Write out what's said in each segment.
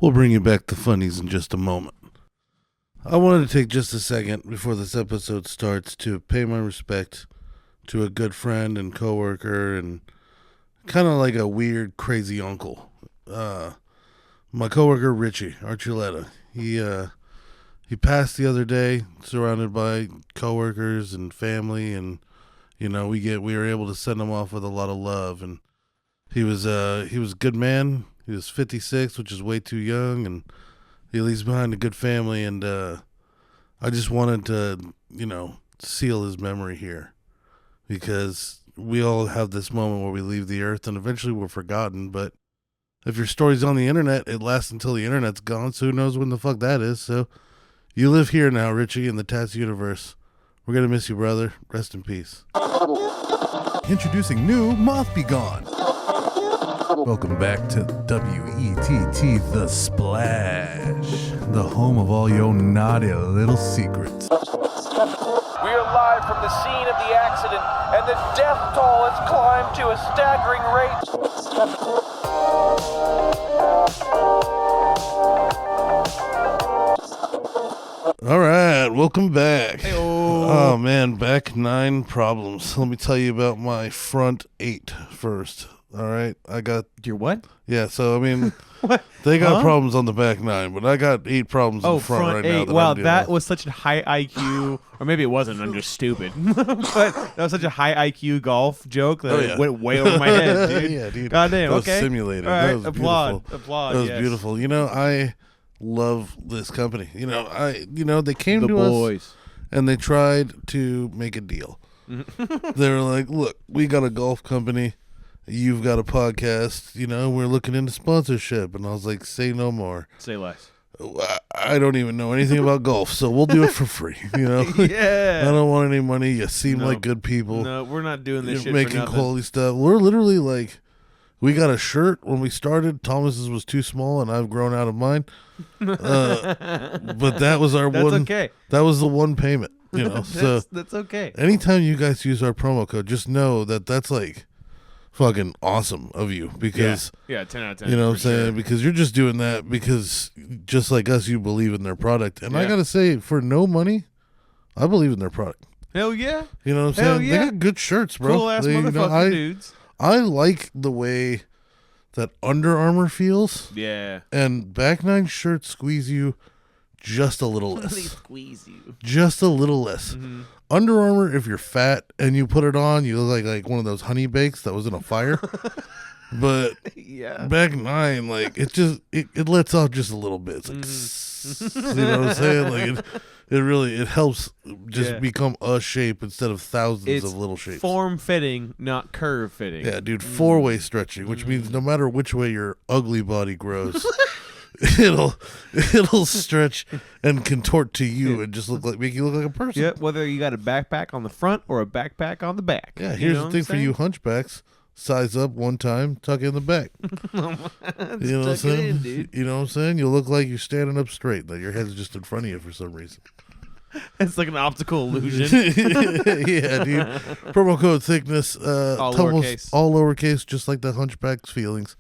We'll bring you back to funnies in just a moment. I wanted to take just a second before this episode starts to pay my respect to a good friend and coworker and kind of like a weird, crazy uncle. My coworker Richie Archuleta. He passed the other day, surrounded by coworkers and family, and we were able to send him off with a lot of love. And he was a good man. He was 56, which is way too young, and he leaves behind a good family. And I just wanted to, seal his memory here, because we all have this moment where we leave the earth, and eventually we're forgotten. But if your story's on the internet, it lasts until the internet's gone. So who knows when the fuck that is? So you live here now, Richie, in the Tats universe. We're gonna miss you, brother. Rest in peace. Introducing new Moth Be Gone. Welcome back to WETT The Splash, the home of all your naughty little secrets. We are live from the scene of the accident, and the death toll has climbed to a staggering rate. All right, welcome back. Hey-o. Oh man, back 9 problems. Let me tell you about my front 8 first. All right, I got Your what? yeah. So I mean, What? they got Huh? problems on the back 9, but I got 8 problems in Oh, the front right now. 8. That Wow, I'm dealing that with. was such a high IQ, or maybe it wasn't. I'm just stupid. But that was such a high IQ golf joke that it went way over my head, dude. Yeah, dude. Goddamn. That was Okay. simulated. All right. That was Applaud. beautiful. Applaud. That was yes. beautiful. I love this company. They came The to boys. us and they tried to make a deal. They were like, "Look, we got a golf company. You've got a podcast. We're looking into sponsorship." And I was like, "Say no more. Say less. I don't even know anything about golf, so we'll do it for free. I Yeah. don't want any money. You seem No. like good people. No, we're not doing this You're shit making for nothing. quality stuff. We're literally like, we got a shirt when we started. Thomas's was too small, and I've grown out of mine. But that was our That's one. okay. That was the one payment. So That's okay. anytime you guys use our promo code, just know that that's like fucking awesome of you, because Yeah, 10 out of 10. you know what I'm for saying? sure. Because you're just doing that because just like us, you believe in their product. And I Yeah. gotta say, for no money, I believe in their product. Hell yeah. You know what I'm Hell saying? yeah. They got good shirts, bro. Cool ass They- motherfucking dudes. I like the way that Under Armour feels, Yeah. and back 9 shirts squeeze you just a little less. Squeeze you. Just a little less. Mm-hmm. Under Armour, if you're fat and you put it on, you look like one of those honey bakes that was in a fire. But Yeah. back 9, like it lets off just a little bit. It's like, Mm-hmm. you know what I'm saying? Like it helps just Yeah. become a shape instead of thousands It's of little shapes. form fitting, not curve fitting. Yeah, dude, 4-way stretching, which means no matter which way your ugly body grows, it'll stretch and contort to you and just make you look like a person. Yep. Whether you got a backpack on the front or a backpack on the back. Yeah, You here's know the what thing I'm for you hunchbacks: size up one time, tuck in the back. You know what I'm Tuck it saying? in, dude. You know what I'm saying? You'll look like you're standing up straight, that your head's just in front of you for some reason. It's like an optical illusion. Yeah, dude. Promo code thickness, All Tumbles- lowercase. all lowercase, just like the hunchback's feelings.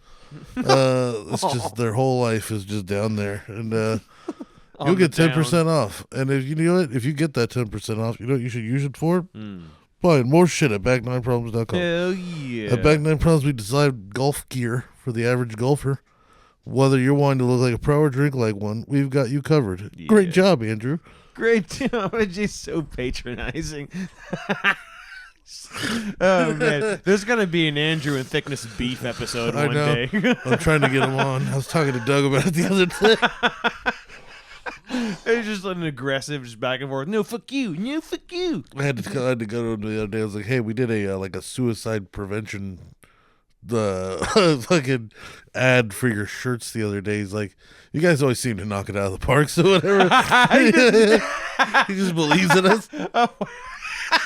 It's just their whole life is just down there, and you'll get 10% off. And if if you get that 10% off, you know what you should use it for? Buying more shit at back9problems.com. Hell yeah. At Back 9 Problems, we design golf gear for the average golfer. Whether you're wanting to look like a pro or drink like one, we've got you covered. Yeah. Great job, Andrew. Great job. You're so patronizing. Oh man, there's gonna be an Andrew and Thickness beef episode I one know. day. I'm trying to get him on. I was talking to Doug about it the other day. It's just an aggressive, just back and forth. No, fuck you. No, fuck you. I had to go to him the other day. I was like, "Hey, we did a suicide prevention fucking ad for your shirts the other day." He's like, "You guys always seem to knock it out of the park, so whatever." He just believes in us.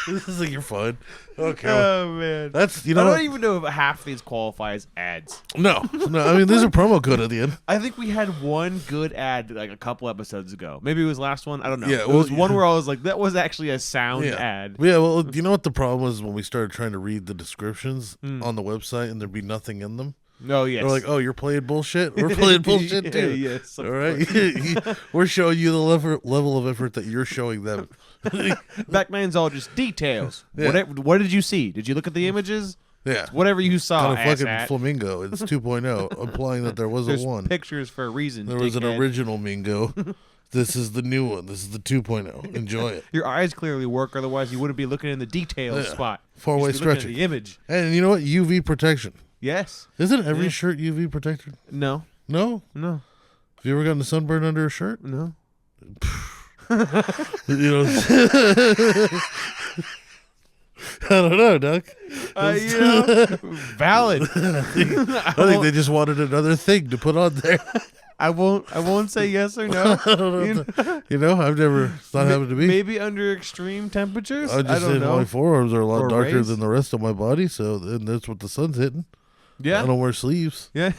This is like, you're fine. Okay. Oh man, That's I don't what? even know if half these qualify as ads. No. I mean, there's a promo code at the end. I think we had one good ad like a couple episodes ago. Maybe it was last one. I don't know. Yeah, it well, was one where I was like, that was actually a sound ad. Yeah, well, you know what the problem was when we started trying to read the descriptions on the website and there'd be nothing in them? Oh, yes. They're like, oh, you're playing bullshit? We're playing bullshit too. Yes. All right? We're showing you the level of effort that you're showing them. Batman's all just details. Yeah. What did you see? Did you look at the images? Yeah. Whatever you saw, Kind of fucking asshat. flamingo. It's 2.0, implying that there was There's a 1. pictures for a reason. There was an dickhead. original Mingo. This is the new one. This is the 2.0. Enjoy it. Your eyes clearly work, otherwise you wouldn't be looking in the details Yeah. spot. Far-away You'd be looking at stretching. the image. And you know what? UV protection. Yes. Isn't every Yeah. shirt UV protected? No. No? No. Have you ever gotten a sunburn under a shirt? No. You know, I don't know, Doc. Valid. I think they just wanted another thing to put on there. I won't say yes or no. I don't know. You know, I've never. It's not happened to me. Maybe under extreme temperatures. I just say don't know. my forearms are a lot Or darker rays. than the rest of my body, so and that's what the sun's hitting. Yeah. I don't wear sleeves. Yeah.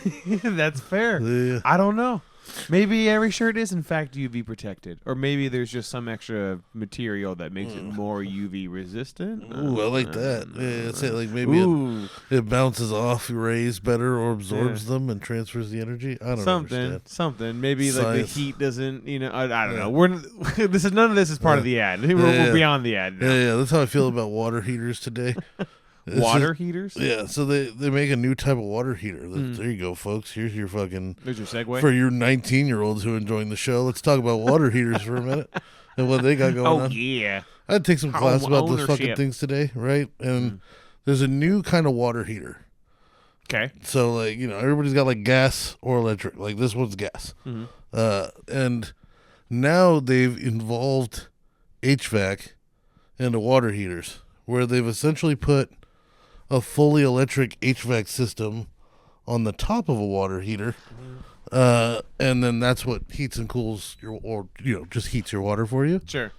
That's fair. Yeah. I don't know. Maybe every shirt is in fact UV protected, or maybe there's just some extra material that makes it more UV resistant. Ooh, I like that. Yeah, it's like maybe Ooh, it bounces off rays better or absorbs them and transfers the energy. I don't understand. something. Maybe like Science. the heat doesn't. I don't Yeah. know. We're this is none of this is part of the ad. We're Yeah. beyond the ad now. Yeah, that's how I feel about water heaters today. It's Water just- heaters. yeah, so they make a new type of water heater. There you go, folks. Here's your fucking There's your segue. for your 19-year-olds who are enjoying the show. Let's talk about water heaters for a minute and what they got going Oh on. yeah. I had to take some class Home about those fucking ownership. things today, right? And there's a new kind of water heater. Okay. So like everybody's got like gas or electric. Like this one's gas, and now they've involved HVAC into water heaters, where they've essentially put a fully electric HVAC system on the top of a water heater, and then that's what heats and cools just heats your water for you. Sure.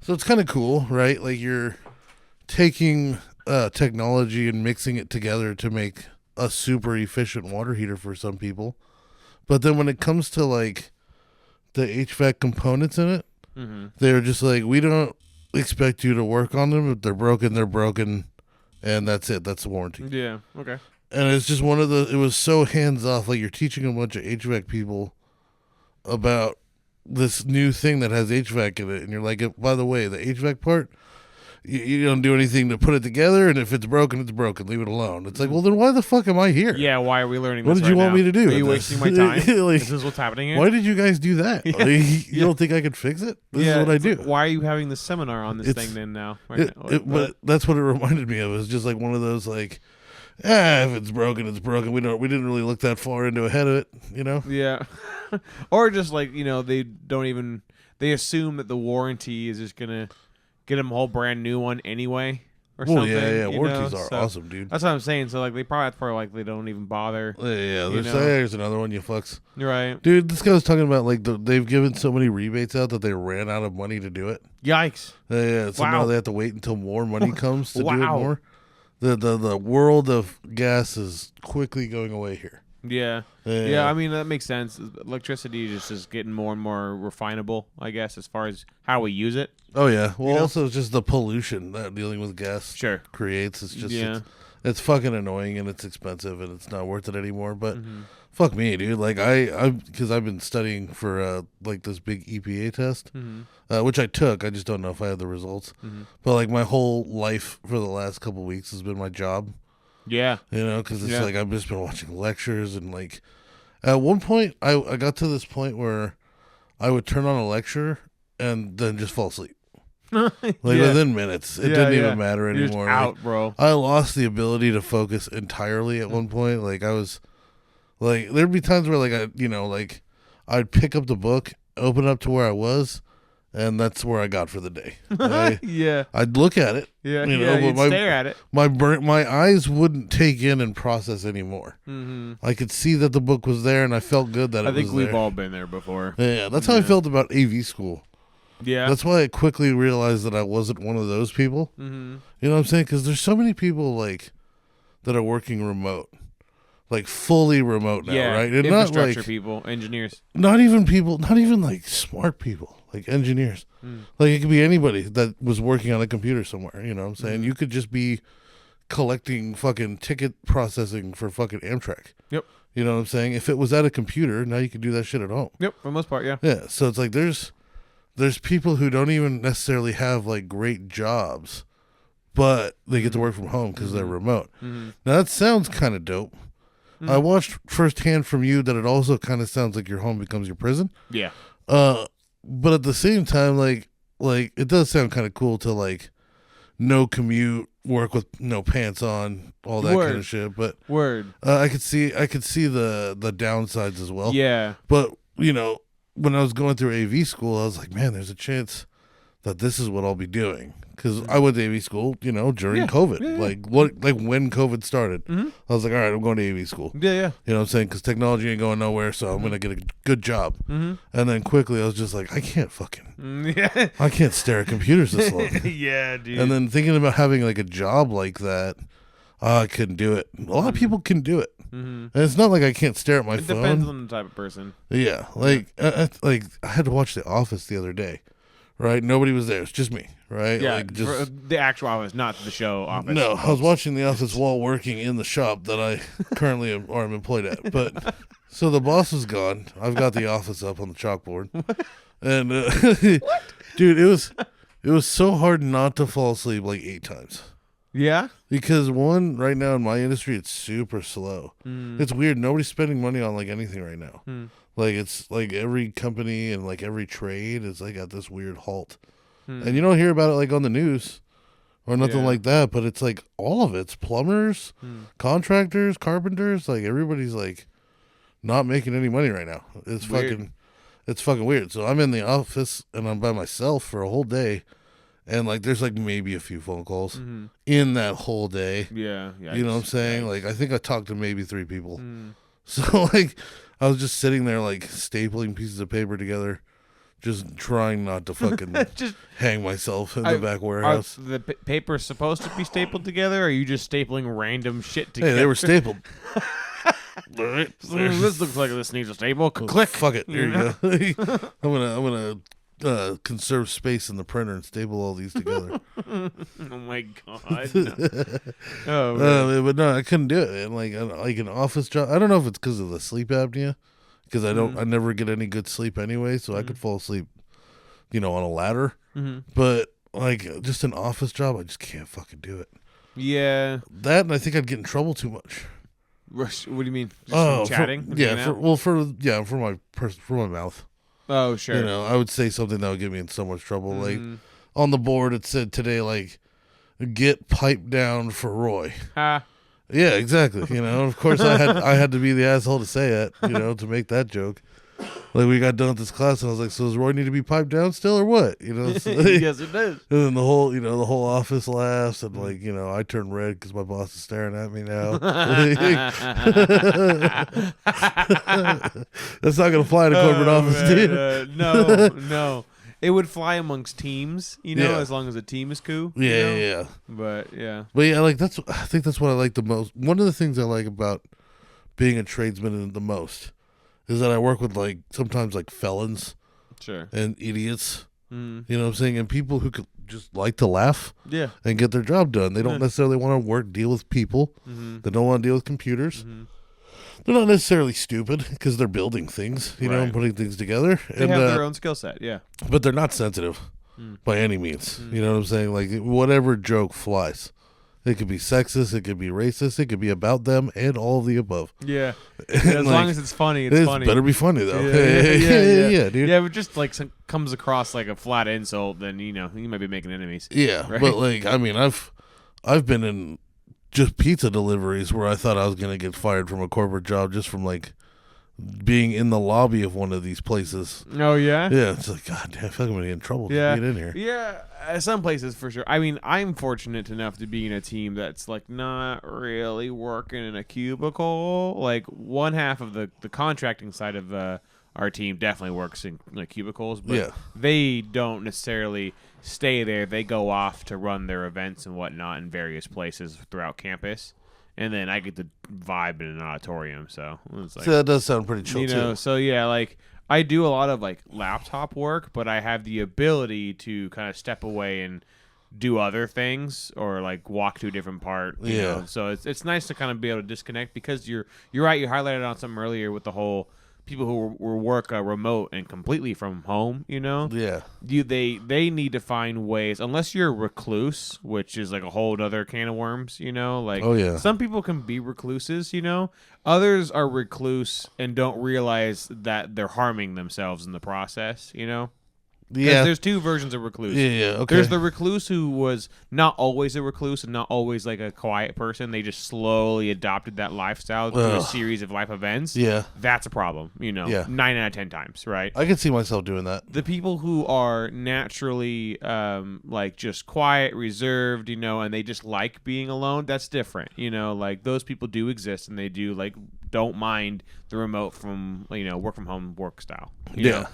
So it's kind of cool, right? Like you're taking technology and mixing it together to make a super efficient water heater for some people. But then when it comes to like the HVAC components in it, they're just like, we don't expect you to work on them. If they're broken, they're broken. And that's it. That's the warranty. Yeah. Okay. And it's just it was so hands off. Like you're teaching a bunch of HVAC people about this new thing that has HVAC in it. And you're like, by the way, the HVAC part, you don't do anything to put it together. And if it's broken, it's broken. Leave it alone. It's like, well, then why the fuck am I here? Yeah. Why are we learning What this did you right want now? me to do Are you with wasting this? my time? Like, This is what's happening here. Why did you guys do that? Yeah. Like, you don't think I could fix it? This is what I it's do. like, why are you having this seminar on this It's- thing then now? Right now? But that's what it reminded me of. It was just like one of those like, if it's broken, it's broken. We didn't really look that far into ahead of it, Yeah. Or just like, they assume that the warranty is just going to get them a whole brand new one anyway or Well, something. yeah, you warranties know? are So awesome, dude. That's what I'm saying. So like that's probably like they don't even bother. Yeah, you know. there's another one, you fucks. You're right. Dude, this guy was talking about like they've given so many rebates out that they ran out of money to do it. Yikes. Yeah, so Wow. now they have to wait until more money comes to do it Wow. more. The world of gas is quickly going away here. Yeah. Yeah, I mean, that makes sense. Electricity is just getting more and more refinable, I guess, as far as how we use it. Oh yeah. Well, know? also it's just the pollution that dealing with gas Sure. creates. It's just Yeah. it's fucking annoying and it's expensive and it's not worth it anymore. But fuck me, dude. Like because I've been studying for like this big EPA test, which I took. I just don't know if I had the results. But like my whole life for the last couple weeks has been my job. Yeah. Because it's Yeah. like I've just been watching lectures and like at one point I got to this point where I would turn on a lecture and then just fall asleep. Like within minutes. It didn't even matter You're just anymore. out, bro. I lost the ability to focus entirely at one point. Like I was like there'd be times where like I'd pick up the book, open it up to where I was, and that's where I got for the day. Yeah. I'd look at it. Yeah. but You'd stare at it. my eyes wouldn't take in and process anymore. I could see that the book was there and I felt good that I it think was we've there. all been there before. Yeah, that's how I felt about AV school. Yeah. That's why I quickly realized that I wasn't one of those people. You know what I'm saying? Because there's so many people like that are working remote, like fully remote now, yeah. right? And Infrastructure not like people, engineers. not even like smart people, like engineers. Like it could be anybody that was working on a computer somewhere. You know what I'm saying? You could just be collecting fucking ticket processing for fucking Amtrak. Yep. You know what I'm saying? If it was at a computer, now you can do that shit at home. Yep. For the most part, yeah. Yeah. So it's like there's people who don't even necessarily have like great jobs, but they get to work from home because they're remote. Mm-hmm. Now that sounds kind of dope. I watched firsthand from you that it also kind of sounds like your home becomes your prison. Yeah. But at the same time, like it does sound kind of cool to like no commute, work with no pants on, all that kind of shit. But I could see the downsides as well. Yeah. But you know, when I was going through AV school, I was like, man, there's a chance that this is what I'll be doing. Because I went to AV school, you know, during COVID. Yeah. Like when COVID started. I was like, all right, I'm going to AV school. Yeah, yeah. You know what I'm saying? Because technology ain't going nowhere, so I'm going to get a good job. And then quickly, I was just like, I can't I can't stare at computers this long. Yeah, dude. And then thinking about having like a job like that, I couldn't do it. A lot of people can do it. And it's not like I can't stare at my phone. It depends on the type of person. Yeah, like I had to watch The Office the other day, right? Nobody was there. It's just me, right? Yeah, like just for the actual office, not the show office. No, I was watching The Office while working in the shop that I currently am employed at. But so the boss was gone. I've got The Office up on the chalkboard, and dude, it was so hard not to fall asleep like 8 times. Yeah? Because one, right now in my industry, it's super slow. It's weird. Nobody's spending money on like anything right now. Like it's like every company and like every trade is like at this weird halt. And you don't hear about it like on the news or nothing like that, but it's like all of it's plumbers, contractors, carpenters, like everybody's like not making any money right now. It's fucking weird. So I'm in the office and I'm by myself for a whole day. And, like, there's, like, maybe a few phone calls in that whole day. Yeah. You know what I'm saying? Like, I think I talked to maybe 3 people. So, like, I was just sitting there, like, stapling pieces of paper together, just trying not to fucking just hang myself in the back warehouse. Are the papers supposed to be stapled together, or are you just stapling random shit together? Hey, they were stapled. All right. This looks like this needs a staple. Click. Fuck it. Here you go. I'm gonna conserve space in the printer and staple all these together. Oh my god! No. But no, I couldn't do it. And like an office job. I don't know if it's because of the sleep apnea, because I never get any good sleep anyway. So I could fall asleep, you know, on a ladder. But like just an office job, I just can't fucking do it. Yeah. That, and I think I'd get in trouble too much. What do you mean? Just from chatting? For my mouth. Oh, sure. You know, I would say something that would get me in so much trouble. Like on the board, it said today, like, get piped down for Roy. Ha. Yeah, exactly. You know, of course, I had to be the asshole to say it. You know, to make that joke. Like we got done with this class, and I was like, "So does Roy need to be piped down still, or what?" You know. So, yes, it does. And then the whole office laughs, and like, you know, I turn red because my boss is staring at me now. That's not gonna fly in a corporate office, dude. No. It would fly amongst teams, you know, as long as the team is cool. Yeah. But yeah, like I think that's what I like the most. One of the things I like about being a tradesman the most is that I work with like sometimes like felons, sure, and idiots. You know what I'm saying? And people who could just like to laugh, and get their job done. They don't necessarily want to deal with people. They don't want to deal with computers. They're not necessarily stupid because they're building things, you know, and putting things together. They have their own skill set, but they're not sensitive by any means. You know what I'm saying? Like whatever joke flies. It could be sexist, it could be racist, it could be about them, and all of the above. Yeah. As long as it's funny, it's funny. It better be funny, though. Yeah, dude. Yeah, if it just like comes across like a flat insult, then, you know, you might be making enemies. Yeah, right? But like, I mean, I've been in just pizza deliveries where I thought I was going to get fired from a corporate job just from like being in the lobby of one of these places. Oh, yeah? Yeah, it's like, God damn, I feel like I'm going to get in trouble to get in here. Yeah, some places for sure. I mean, I'm fortunate enough to be in a team that's like not really working in a cubicle. Like one half of the contracting side of our team definitely works in like cubicles, but they don't necessarily stay there. They go off to run their events and whatnot in various places throughout campus. And then I get to vibe in an auditorium, so it's like, so that does sound pretty chill, too. So yeah, like I do a lot of like laptop work, but I have the ability to kind of step away and do other things or like walk to a different part. You know? So it's nice to kind of be able to disconnect because you're right. You highlighted on something earlier with the whole people who work remote and completely from home. You know, they need to find ways. Unless you're a recluse, which is like a whole other can of worms. You know, like some people can be recluses. You know, others are recluse and don't realize that they're harming themselves in the process. You know. Because there's two versions of recluse. Okay. There's the recluse who was not always a recluse and not always like a quiet person. They just slowly adopted that lifestyle through a series of life events. Yeah. That's a problem, you know. 9 out of 10 times, right? I can see myself doing that. The people who are naturally like just quiet, reserved, you know, and they just like being alone, that's different. You know, like those people do exist and they do like don't mind the remote from, you know, work from home work style. You know?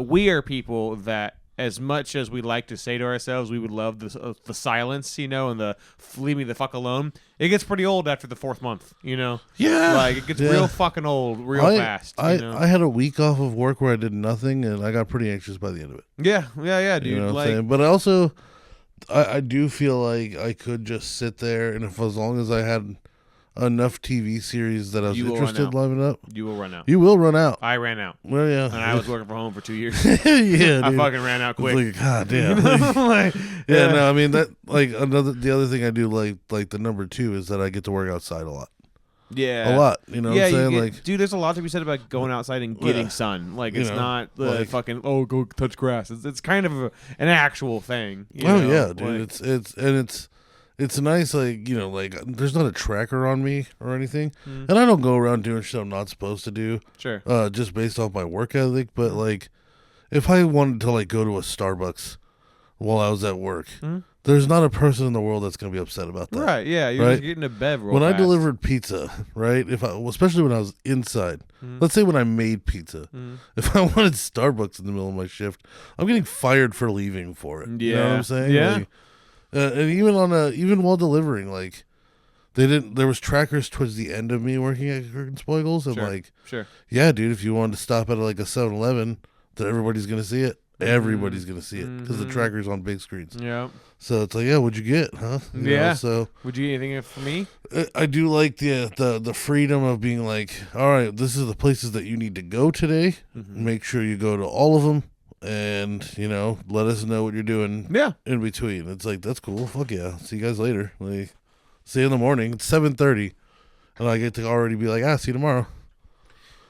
We are people that, as much as we like to say to ourselves, we would love the silence, you know, and the leave me the fuck alone. It gets pretty old after the 4th month, you know. Yeah, like it gets real fucking old real fast. I you know? I had a week off of work where I did nothing, and I got pretty anxious by the end of it. Yeah, dude. You know what like, I'm saying? But also, I do feel like I could just sit there, and if as long as I had enough TV series that I was interested in lining up. You will run out. You will run out. I ran out. Well, yeah. And I was working from home for 2 years. Yeah, I dude. fucking ran out quick. Like, God damn. No, I mean that. Like the other thing I do like the number 2 is that I get to work outside a lot. Yeah, a lot. You know what I'm saying? Like, dude, there's a lot to be said about going outside and getting sun. Like, it's not like, fucking go touch grass. It's kind of an actual thing. You know? Yeah, dude. Like, it's nice, like, you know, like, there's not a tracker on me or anything. And I don't go around doing shit I'm not supposed to do. Sure. Just based off my work ethic. But, like, if I wanted to, like, go to a Starbucks while I was at work, there's not a person in the world that's going to be upset about that. Right, yeah. You're just getting a bev real When fast. I delivered pizza, right, especially when I was inside, let's say when I made pizza, if I wanted Starbucks in the middle of my shift, I'm getting fired for leaving for it. You know what I'm saying? Yeah. Like, and even while delivering, like, there was trackers towards the end of me working at Spiegels, and yeah, dude, if you wanted to stop at like a 7-Eleven, then everybody's gonna see it. Everybody's gonna see it because the tracker's on big screens. Yeah. So it's like, yeah, what'd you get, huh? You know, so would you get anything for me? I do like the freedom of being like, all right, this is the places that you need to go today. Make sure you go to all of them. And, you know, let us know what you're doing in between. It's like, that's cool. Fuck yeah. See you guys later. Like, see you in the morning. It's 7:30. And I get to already be like, see you tomorrow.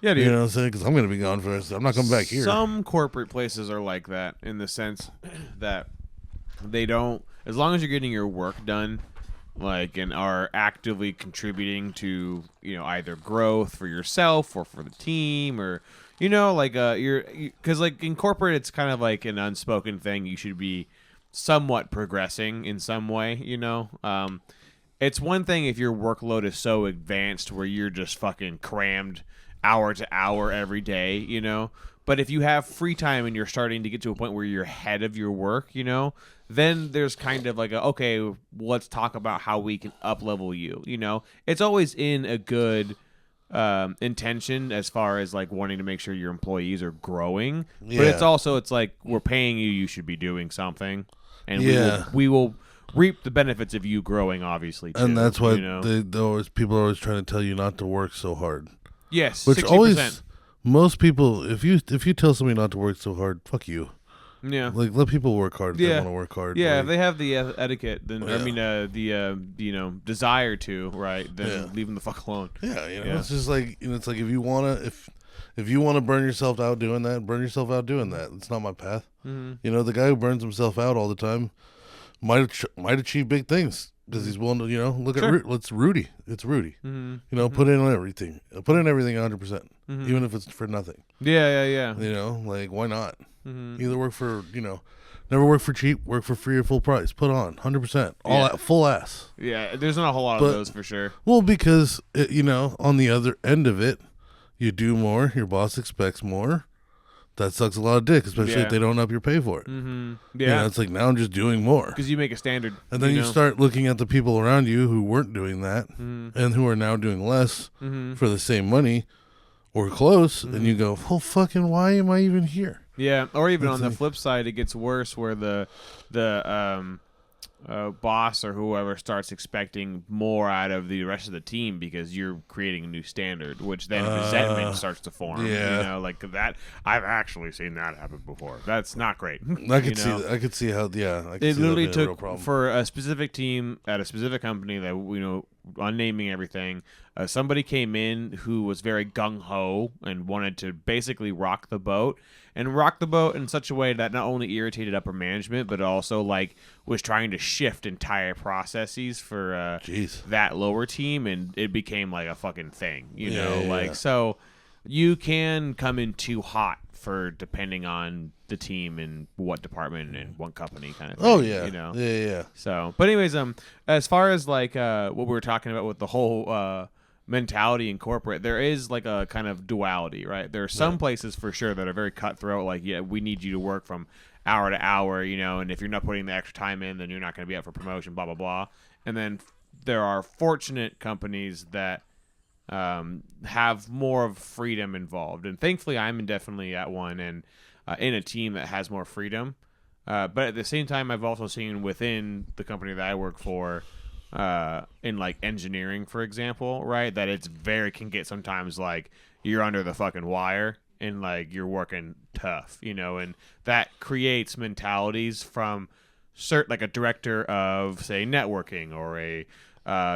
Yeah, dude. You know what I'm saying? Because I'm going to be gone for this. I'm not coming back here. Some corporate places are like that in the sense that they don't, as long as you're getting your work done, like, and are actively contributing to, you know, either growth for yourself or for the team or, you know, like, because, like, in corporate, it's kind of like an unspoken thing. You should be somewhat progressing in some way, you know? It's one thing if your workload is so advanced where you're just fucking crammed hour to hour every day, you know? But if you have free time and you're starting to get to a point where you're ahead of your work, you know, then there's kind of like okay, let's talk about how we can up-level you, you know? It's always in a good intention as far as like wanting to make sure your employees are growing, but it's like we're paying you should be doing something, and we will reap the benefits of you growing, obviously, too, and that's why, you know? people are always trying to tell you not to work so hard. Yes, which 60%. Always, most people, if you tell somebody not to work so hard, fuck you. Yeah, like, let people work hard if they want to work hard. Yeah, like, if they have the etiquette, then I mean, you know, desire to, right? Then leave them the fuck alone. Yeah, you know, it's just like, you know, it's like if you wanna burn yourself out doing that, burn yourself out doing that. It's not my path. You know, the guy who burns himself out all the time might achieve big things because he's willing to, you know, look at it's Rudy. It's Rudy. You know, put in everything. Put in everything 100%, even if it's for nothing. Yeah. You know, like, why not? Either work for, you know, never work for cheap, work for free or full price. Put on 100%, all full ass. Yeah, there's not a whole lot of those for sure. Well, because you know, on the other end of it, you do more, your boss expects more. That sucks a lot of dick, especially if they don't up your pay for it. Yeah, you know, it's like, now I'm just doing more because you make a standard, and then you start looking at the people around you who weren't doing that and who are now doing less for the same money or close, and you go, well, fucking, why am I even here? Yeah, or even on the flip side, it gets worse where boss or whoever starts expecting more out of the rest of the team because you're creating a new standard, which then resentment starts to form. Yeah. You know, like that. I've actually seen that happen before. That's not great. I could see. I could see how. Yeah, I could It see literally that being a real took problem. for a specific team at a specific company that unnaming everything. Somebody came in who was very gung ho and wanted to basically rock the boat in such a way that not only irritated upper management but also like was trying to shift entire processes for that lower team, and it became like a fucking thing. You know, so you can come in too hot for depending on the team and what department and what company kind of thing. Oh yeah, you know. Yeah. So, but anyways, as far as like what we were talking about with the whole mentality in corporate, there is like a kind of duality, right? There are some places for sure that are very cutthroat, like, yeah, we need you to work from hour to hour, you know, and if you're not putting the extra time in, then you're not going to be up for promotion, blah, blah, blah. And then there are fortunate companies that have more of freedom involved. And thankfully, I'm definitely at one and in a team that has more freedom. But at the same time, I've also seen within the company that I work for, in like engineering, for example, right, that it's can get sometimes like you're under the fucking wire and like you're working tough, you know, and that creates mentalities from like a director of, say, networking or a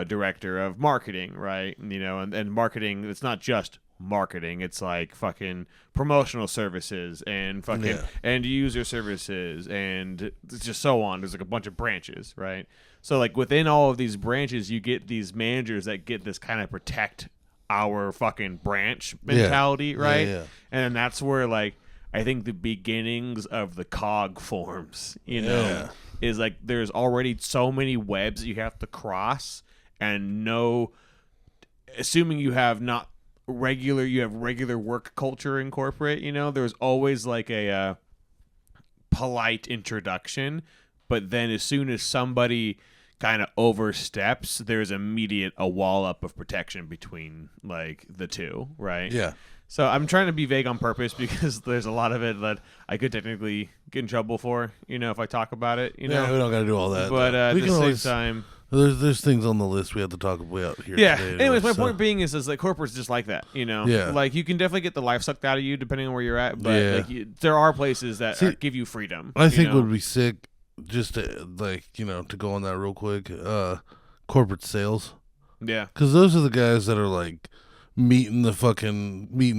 director of marketing, right? You know, and marketing, it's not just marketing, it's like fucking promotional services and fucking end user services and just so on. There's like a bunch of branches, right? So like within all of these branches, you get these managers that get this kind of protect our fucking branch mentality, right? And that's where like I think the beginnings of the cog forms, you know, is like there's already so many webs you have to cross, and assuming you have regular work culture in corporate, you know, there's always like a polite introduction, but then as soon as somebody kind of oversteps, there's immediate a wall up of protection between like the two, right? Yeah. So I'm trying to be vague on purpose because there's a lot of it that I could technically get in trouble for, you know, if I talk about it, you know. Yeah, we don't got to do all that. But at the same time, there's things on the list we have to talk about here. Yeah. Today, Anyways, my point being is like corporate's just like that, you know. Yeah. Like you can definitely get the life sucked out of you depending on where you're at, but like there are places that give you freedom. I think would be sick, just to, like, you know, to go on that real quick. Corporate sales. Yeah. Because those are the guys that are like meeting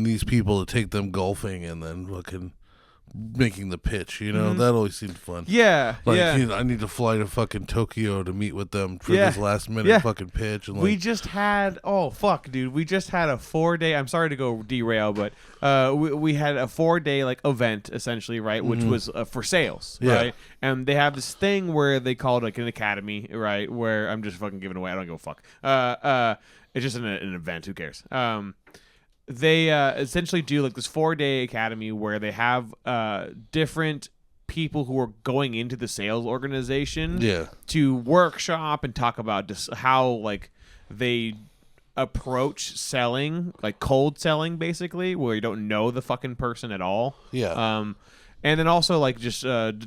these people to take them golfing and then fucking making the pitch, you know. That always seemed fun. Yeah. Like, yeah. you know, I need to fly to fucking Tokyo to meet with them for this last minute fucking pitch. And like, we just had a 4-day. I'm sorry to go derail, but we had a 4-day like event essentially, right? Which was for sales, right? And they have this thing where they call it like an academy, right? Where I'm just fucking giving away. I don't give a fuck. It's just an event. Who cares? They essentially do like this 4-day academy where they have different people who are going into the sales organization to workshop and talk about just how like they approach selling, like cold selling basically, where you don't know the fucking person at all. And then also like just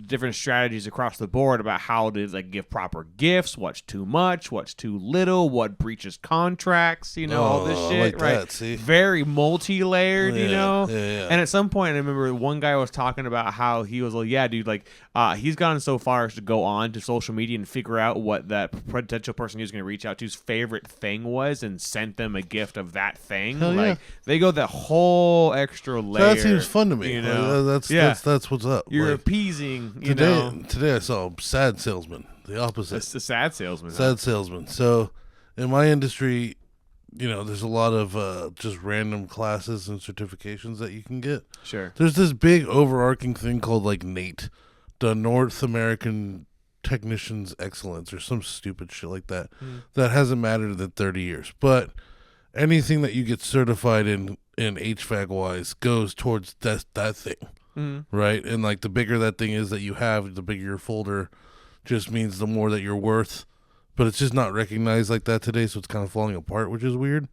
different strategies across the board about how to like give proper gifts, what's too much, what's too little, what breaches contracts, you know, all this shit, like right? That, see? Very multi-layered, you know. Yeah. And at some point, I remember one guy was talking about how he was like, "Yeah, dude, like he's gone so far as to go on to social media and figure out what that potential person he was going to reach out to's favorite thing was, and sent them a gift of that thing." Hell like they go that whole extra layer. That seems fun to me. You know, that's what's up. You're like, appeasing, you know. Today I saw a sad salesman. The opposite. It's a sad salesman. Sad salesman. So, in my industry, you know, there's a lot of just random classes and certifications that you can get. Sure. There's this big overarching thing called like NATE, the North American Technicians Excellence, or some stupid shit like that. That hasn't mattered in 30 years. But anything that you get certified in HVAC wise goes towards that thing. Right? And like the bigger that thing is that you have, the bigger your folder just means the more that you're worth. But it's just not recognized like that today, so it's kind of falling apart, which is weird.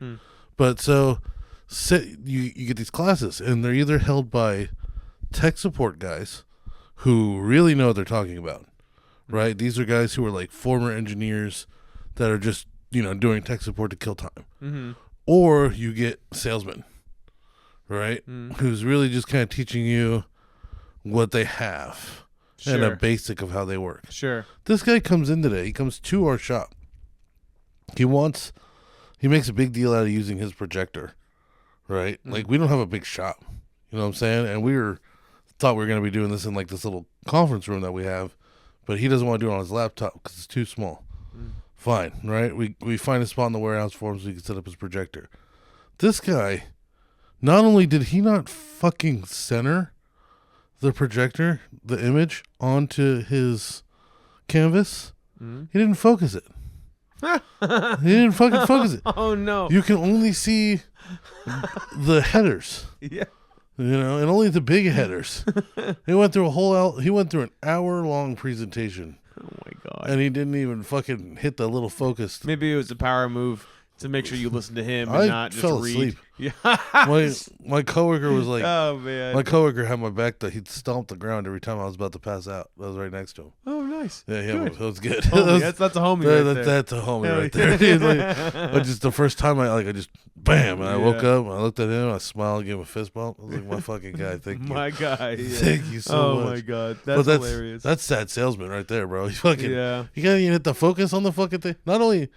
But so you get these classes, and they're either held by tech support guys who really know what they're talking about, right? These are guys who are like former engineers that are just, doing tech support to kill time. Mm-hmm. Or you get salesmen, right? Who's really just kind of teaching you what they have and a basic of how they work. Sure. This guy comes in today. He comes to our shop. He makes a big deal out of using his projector, right? Like, we don't have a big shop, you know what I'm saying? And thought we were going to be doing this in like this little conference room that we have, but he doesn't want to do it on his laptop because it's too small. Fine, right? We find a spot in the warehouse for him so he can set up his projector. This guy, not only did he not fucking center the projector, the image, onto his canvas, he didn't focus it. He didn't fucking focus it. Oh, no. You can only see the headers. Yeah. And only the big headers. He went through an hour-long presentation. Oh, my God. And he didn't even fucking hit the little focus. Maybe it was a power move to make sure you listen to him and I not just fell read. asleep. Yeah. My coworker was like, oh, man. my coworker had my back that he'd stomp the ground every time I was about to pass out. I was right next to him. Oh, nice. Yeah, Good. that was good. Homie, that's a homie right there. That's a homie Hell right there. He's like, just the first time I just bam, and I woke up, and I looked at him, I smiled, gave him a fist bump. I was like, my fucking guy, thank you. My guy. Yeah. Thank you so much. Oh, my God. That's hilarious. That's sad salesman right there, bro. You fucking, Yeah. you can't even hit the focus on the fucking thing. Not only,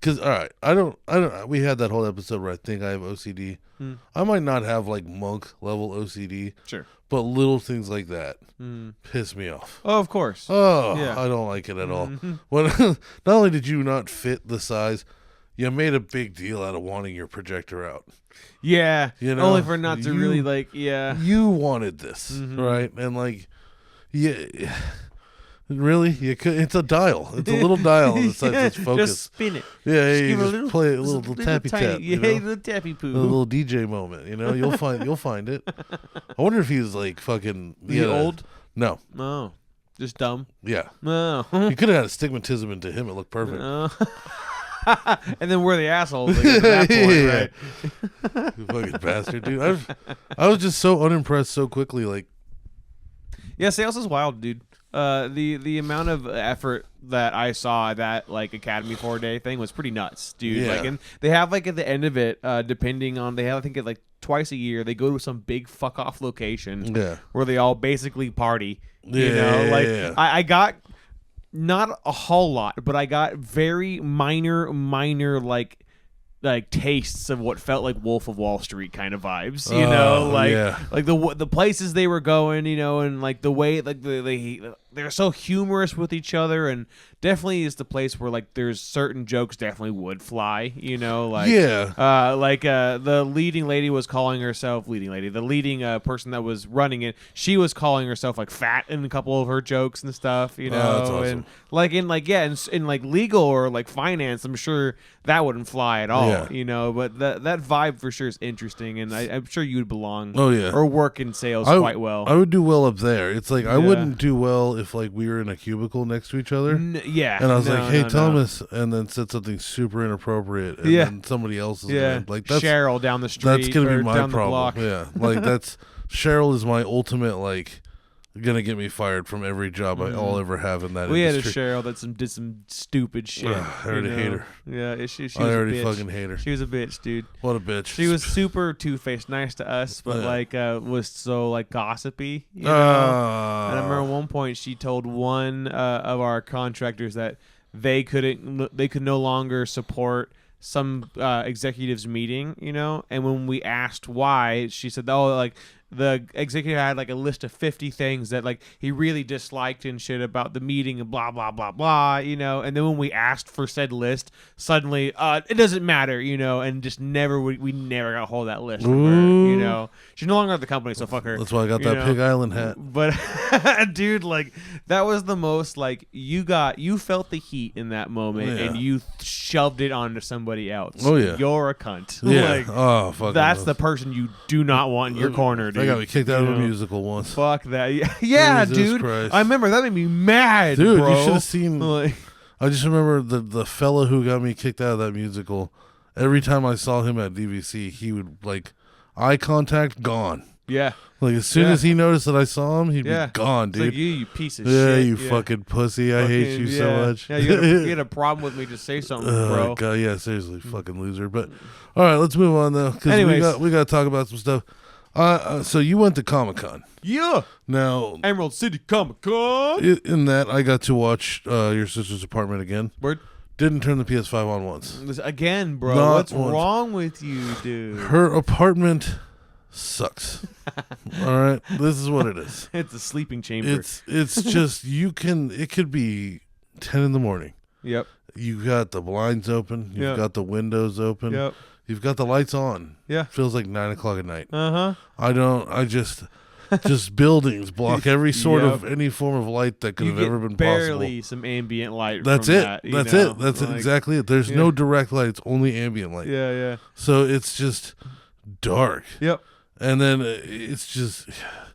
because, all right, I don't, we had that whole episode where I think I have OCD. I might not have like monk level OCD. Sure. But little things like that piss me off. Oh, of course. Oh, Yeah. I don't like it at all. When, not only did you not fit the size, you made a big deal out of wanting your projector out. Yeah. Only for not to you- really, like, yeah. You wanted this, right? And like, yeah, really, you could. It's a dial. It's a little dial on the side that's focused. Just spin it. Yeah, Just you give it a just little- play a just little tappy tiny- tap. Yeah, little tappy poo. A little DJ moment. You'll find it. I wonder if he was like fucking. Is he old? No. No. Just dumb. Yeah. No. You could have had astigmatism into him. It looked perfect. And then we're the assholes like, at that point, Yeah. right? You fucking bastard, dude. I was just so unimpressed so quickly. Like, Yeah, sales is wild, dude. The amount of effort that I saw at that like Academy 4-day thing was pretty nuts, dude. Yeah. Like, and they have like at the end of it, depending on they have I think it like twice a year they go to some big fuck off location Yeah. where they all basically party. Yeah, like yeah. I got not a whole lot, but I got very minor like tastes of what felt like Wolf of Wall Street kind of vibes, you know, like yeah. like the places they were going, you know, and like the way like they're so humorous with each other, and definitely is the place where like there's certain jokes definitely would fly, you know, like the leading lady was calling herself the leading person that was running it, she was calling herself like fat in a couple of her jokes and stuff, you know, that's awesome. and like in like legal or like finance, I'm sure that wouldn't fly at all. Yeah. You know, but that vibe for sure is interesting, and I'm sure you would belong. Oh, yeah. Or work in sales quite well. I would do well up there. It's like I Yeah. wouldn't do well if like we were in a cubicle next to each other. Yeah, And I was no, like, "Hey, no, Thomas," and then said something super inappropriate, and Yeah. then somebody else is Yeah, like, "That's Cheryl down the street. that's gonna or be my down the problem." block. Yeah, like that's Cheryl is my ultimate like gonna get me fired from every job I'll ever have in that We had a industry. Cheryl that did some stupid shit. I already you know? hate her. Yeah, she was I already a bitch. fucking hate her. She was a bitch, dude. What a bitch. She was super two-faced, nice to us, but Yeah. like was so like gossipy. You know? And I remember at one point she told one of our contractors that they could no longer support some executive's meeting, you know. And when we asked why, she said, "Oh, like the executive had like a list of 50 things that like he really disliked and shit about the meeting and blah blah blah blah, you know." And then when we asked for said list, suddenly it doesn't matter, you know, and just we never got a hold of that list from her, you know. She's no longer at the company, so fuck her. That's why I got you that know? Pig Island hat. But dude, like that was the most like you felt the heat in that moment, Yeah. and you shoved it onto somebody else. Oh, yeah. You're a cunt. Yeah. Like, Oh, fuck. that's the person you do not want in your corner, dude. I got me kicked out You of a know? musical once. Fuck that. Yeah, Jesus dude. Christ. I remember that made me mad, Dude, bro. you should have seen. Like, I just remember the fella who got me kicked out of that musical. Every time I saw him at DVC, he would like eye contact gone. Yeah. Like, as soon as he noticed that I saw him, he'd be gone, It's dude. like, you piece of yeah, shit. you fucking pussy. I hate you so much. Yeah, you had a problem with me. Just say something, bro. God, yeah, seriously, fucking loser. But, all right, let's move on, though. Because we got to talk about some stuff. So you went to Comic-Con. Yeah. Now, Emerald City Comic-Con. In that, I got to watch your sister's apartment again. Word. Didn't turn the PS5 on once. Again, bro. Not What's once. wrong with you, dude? Her apartment sucks. All right, this is what it is. It's a sleeping chamber. It's just it could be 10 in the morning. Yep. You got the blinds open. You've got the windows open. Yep. You've got the lights on. Yeah. Feels like 9 o'clock at night. Uh-huh. Just buildings block every sort of any form of light that could have ever been barely possible. some ambient light. That's from it. That, That's know? it. That's like, exactly it. There's no direct light. It's only ambient light. Yeah, yeah. So it's just dark. Yep. And then it's just...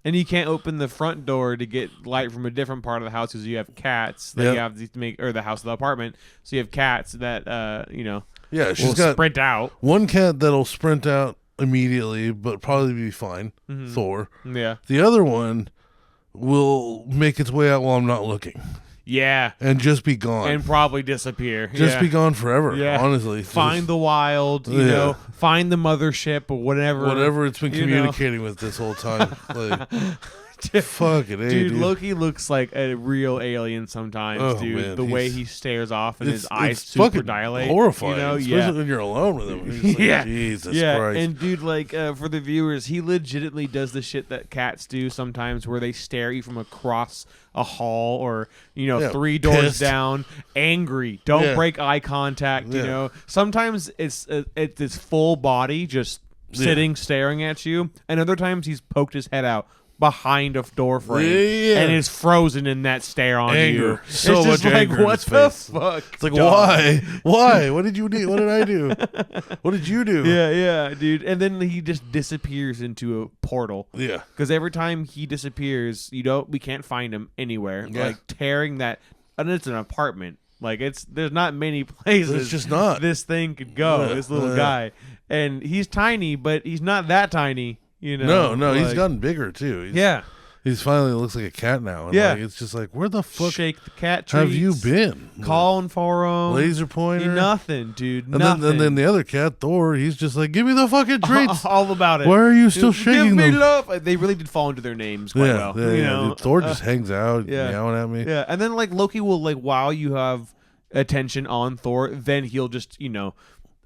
And you can't open the front door to get light from a different part of the house because you have cats that you have to make, or the house of the apartment. So you have cats that, yeah, she's will got sprint out. one cat that'll sprint out immediately, but probably be fine. Mm-hmm. Thor. Yeah. The other one will make its way out while I'm not looking. Yeah. And just be gone. And probably disappear. Just be gone forever, honestly. Find the wild, you know, find the mothership or whatever. Whatever it's been communicating with this whole time. Like, fucking A, dude. Loki looks like a real alien sometimes, dude. Man, the way he stares off and his eyes super dilate. Horrifying, you know? especially when you're alone with him. He's like, Jesus Christ. And dude, like for the viewers, he legitimately does the shit that cats do sometimes, where they stare at you from across a hall or 3 doors down, angry. Don't break eye contact. You know, sometimes it's his full body just sitting staring at you, and other times he's poked his head out behind a door frame and is frozen in that stare on you. So it's just much like, anger. what the fuck? It's like, why? What did you do? What did I do? What did you do? Yeah, dude. And then he just disappears into a portal. Yeah. Because every time he disappears, we can't find him anywhere. Yeah. Like tearing that, and it's an apartment. Like there's not many places. It's just not. This thing could go. This little guy, and he's tiny, but he's not that tiny. No, like, he's gotten bigger too. He's finally looks like a cat now. And like, it's just like, where the fuck shake the cat treats, have you been? Calling for him, laser pointer, nothing, dude. And then the other cat, Thor, he's just like, give me the fucking treats. All about it. Why are you still shaking Give me them? love. They really did fall into their names quite well. Dude, Thor just hangs out, meowing at me. Yeah, and then like Loki will while you have attention on Thor, then he'll just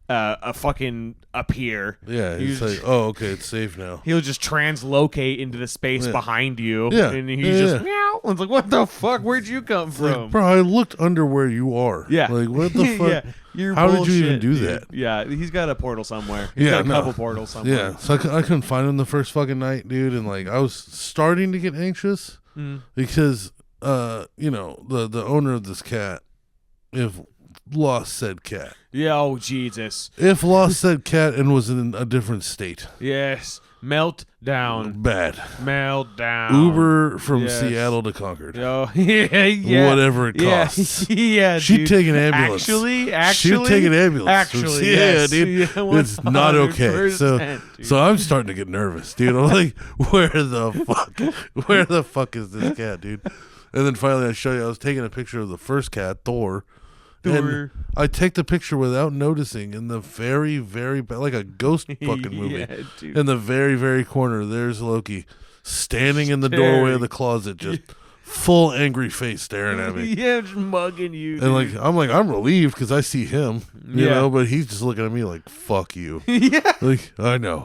a fucking appear. Yeah, he's like, oh, okay, it's safe now. He'll just translocate into the space behind you. Yeah. And he's just meow. And it's like, what the fuck? Where'd you come from? Like, bro, I looked under where you are. Yeah. Like, what the fuck? You're How bullshit, did you even do dude. that? Yeah, he's got a portal somewhere. He's got a couple portals somewhere. Yeah, so I couldn't find him the first fucking night, dude, and like I was starting to get anxious because the owner of this cat, if lost said cat. Yeah, oh Jesus. If lost said cat and was in a different state. Yes. Meltdown. Bad. Meltdown. Uber from Seattle to Concord. Oh, yeah. Whatever it costs. Yeah, She'd take an ambulance. Actually, she'd take an ambulance. Actually, yeah, dude. It's not okay. So I'm starting to get nervous, dude. I'm like, where the fuck is this cat, dude? And then finally I show you, I was taking a picture of the first cat, Thor. And I take the picture without noticing in the very, very like a ghost fucking movie. Dude. In the very, very corner, there's Loki standing in the doorway of the closet, just full angry face staring at me. Yeah, just mugging you. And dude. I'm relieved because I see him, you know, but he's just looking at me like, fuck you. Yeah. Like, I know.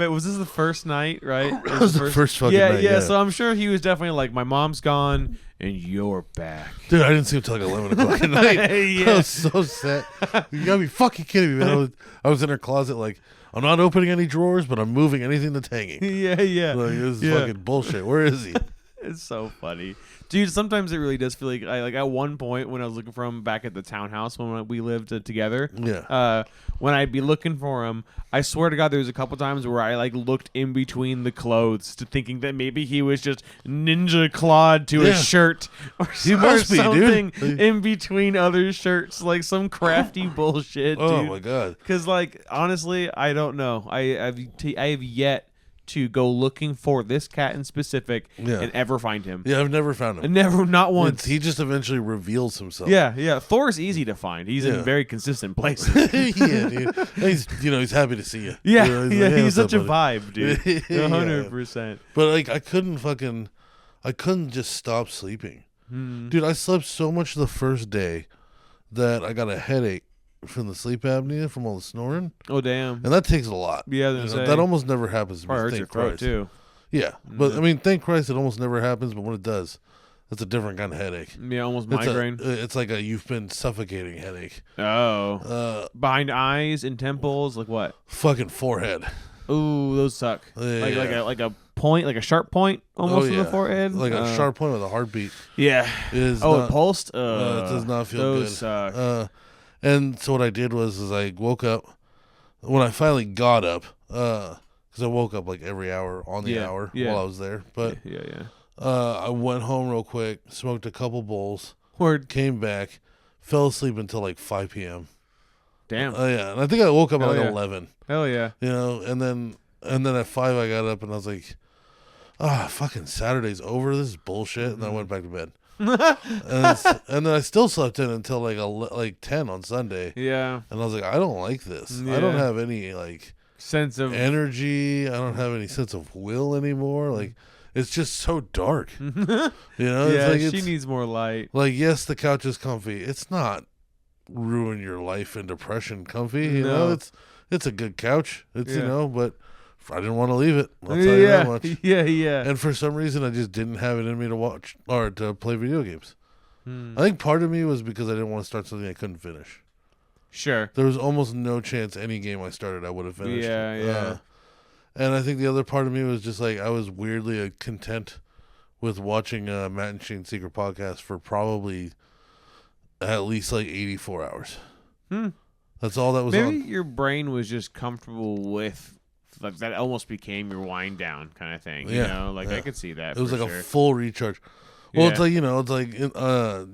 Was this the first night, right? It was the first fucking night. Yeah, so I'm sure he was definitely like, my mom's gone and you're back. Dude, I didn't see him till like 11 o'clock at night. I was so set. You gotta be fucking kidding me, man. I was in her closet like, I'm not opening any drawers, but I'm moving anything that's hanging. Yeah. Like, this is fucking bullshit. Where is he? It's so funny. Dude, sometimes it really does feel like at one point when I was looking for him back at the townhouse when we lived together. Yeah. When I'd be looking for him, I swear to God, there was a couple times where I looked in between the clothes to thinking that maybe he was just ninja clawed to a shirt or something in between other shirts, like some crafty bullshit. Dude. Oh my God. Because honestly, I don't know. I have yet to go looking for this cat in specific and ever find him. Yeah, I've never found him. Not once. He just eventually reveals himself. Yeah. Thor's easy to find. He's in very consistent places. Yeah, dude. He's happy to see you. Yeah, He's he's such a vibe, dude. 100%. But like, I couldn't just stop sleeping. Dude, I slept so much the first day that I got a headache from the sleep apnea from all the snoring. Oh, damn. And that takes a lot. Yeah, that almost never happens to me. Probably hurts your throat, too. Yeah, but I mean, thank Christ it almost never happens, but when it does, it's a different kind of headache. Yeah, almost migraine. It's like a you've been suffocating headache. Oh. Behind eyes and temples, like what? Fucking forehead. Ooh, those suck. Yeah. Like a point, like a sharp point almost in the forehead. Like a sharp point with a heartbeat. Yeah. It pulsed? It does not feel those good. Suck. And so what I did was I woke up. When I finally got up, because I woke up like every hour on the hour while I was there. But I went home real quick, smoked a couple bowls, came back, fell asleep until like 5 p.m. Damn. Yeah, and I think I woke up at like 11. Hell yeah. You know, and then at 5 I got up and I was like, fucking Saturday's over. This is bullshit. And I went back to bed. and then I still slept in until like 10 on Sunday. Yeah. And I was like, I don't like this. Yeah. I don't have any like sense of energy. I don't have any sense of will anymore. Like, it's just so dark. You know? Yeah, it's like, she needs more light. Like, yes, the couch is comfy. It's not ruin your life in depression comfy. You know, it's a good couch. It's you know, but I didn't want to leave it. I'll tell you that much. Yeah. And for some reason, I just didn't have it in me to watch or to play video games. I think part of me was because I didn't want to start something I couldn't finish. Sure. There was almost no chance any game I started I would have finished. Yeah. And I think the other part of me was just like I was weirdly content with watching Matt and Shane's Secret Podcast for probably at least like 84 hours. That's all that was on. Maybe your brain was just comfortable with like that almost became your wind down kind of thing. You know? Like I could see that. It was like sure. a full recharge. Well, it's like, it's like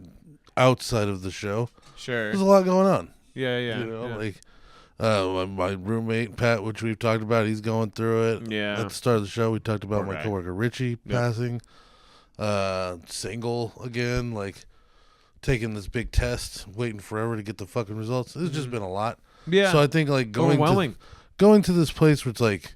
outside of the show. Sure. There's a lot going on. Yeah. Like my roommate Pat, which we've talked about, he's going through it. Yeah. At the start of the show, we talked about my Okay. coworker Richie passing. Single again, like taking this big test, waiting forever to get the fucking results. It's just been a lot. Yeah. So I think like overwhelming. Going to this place where it's like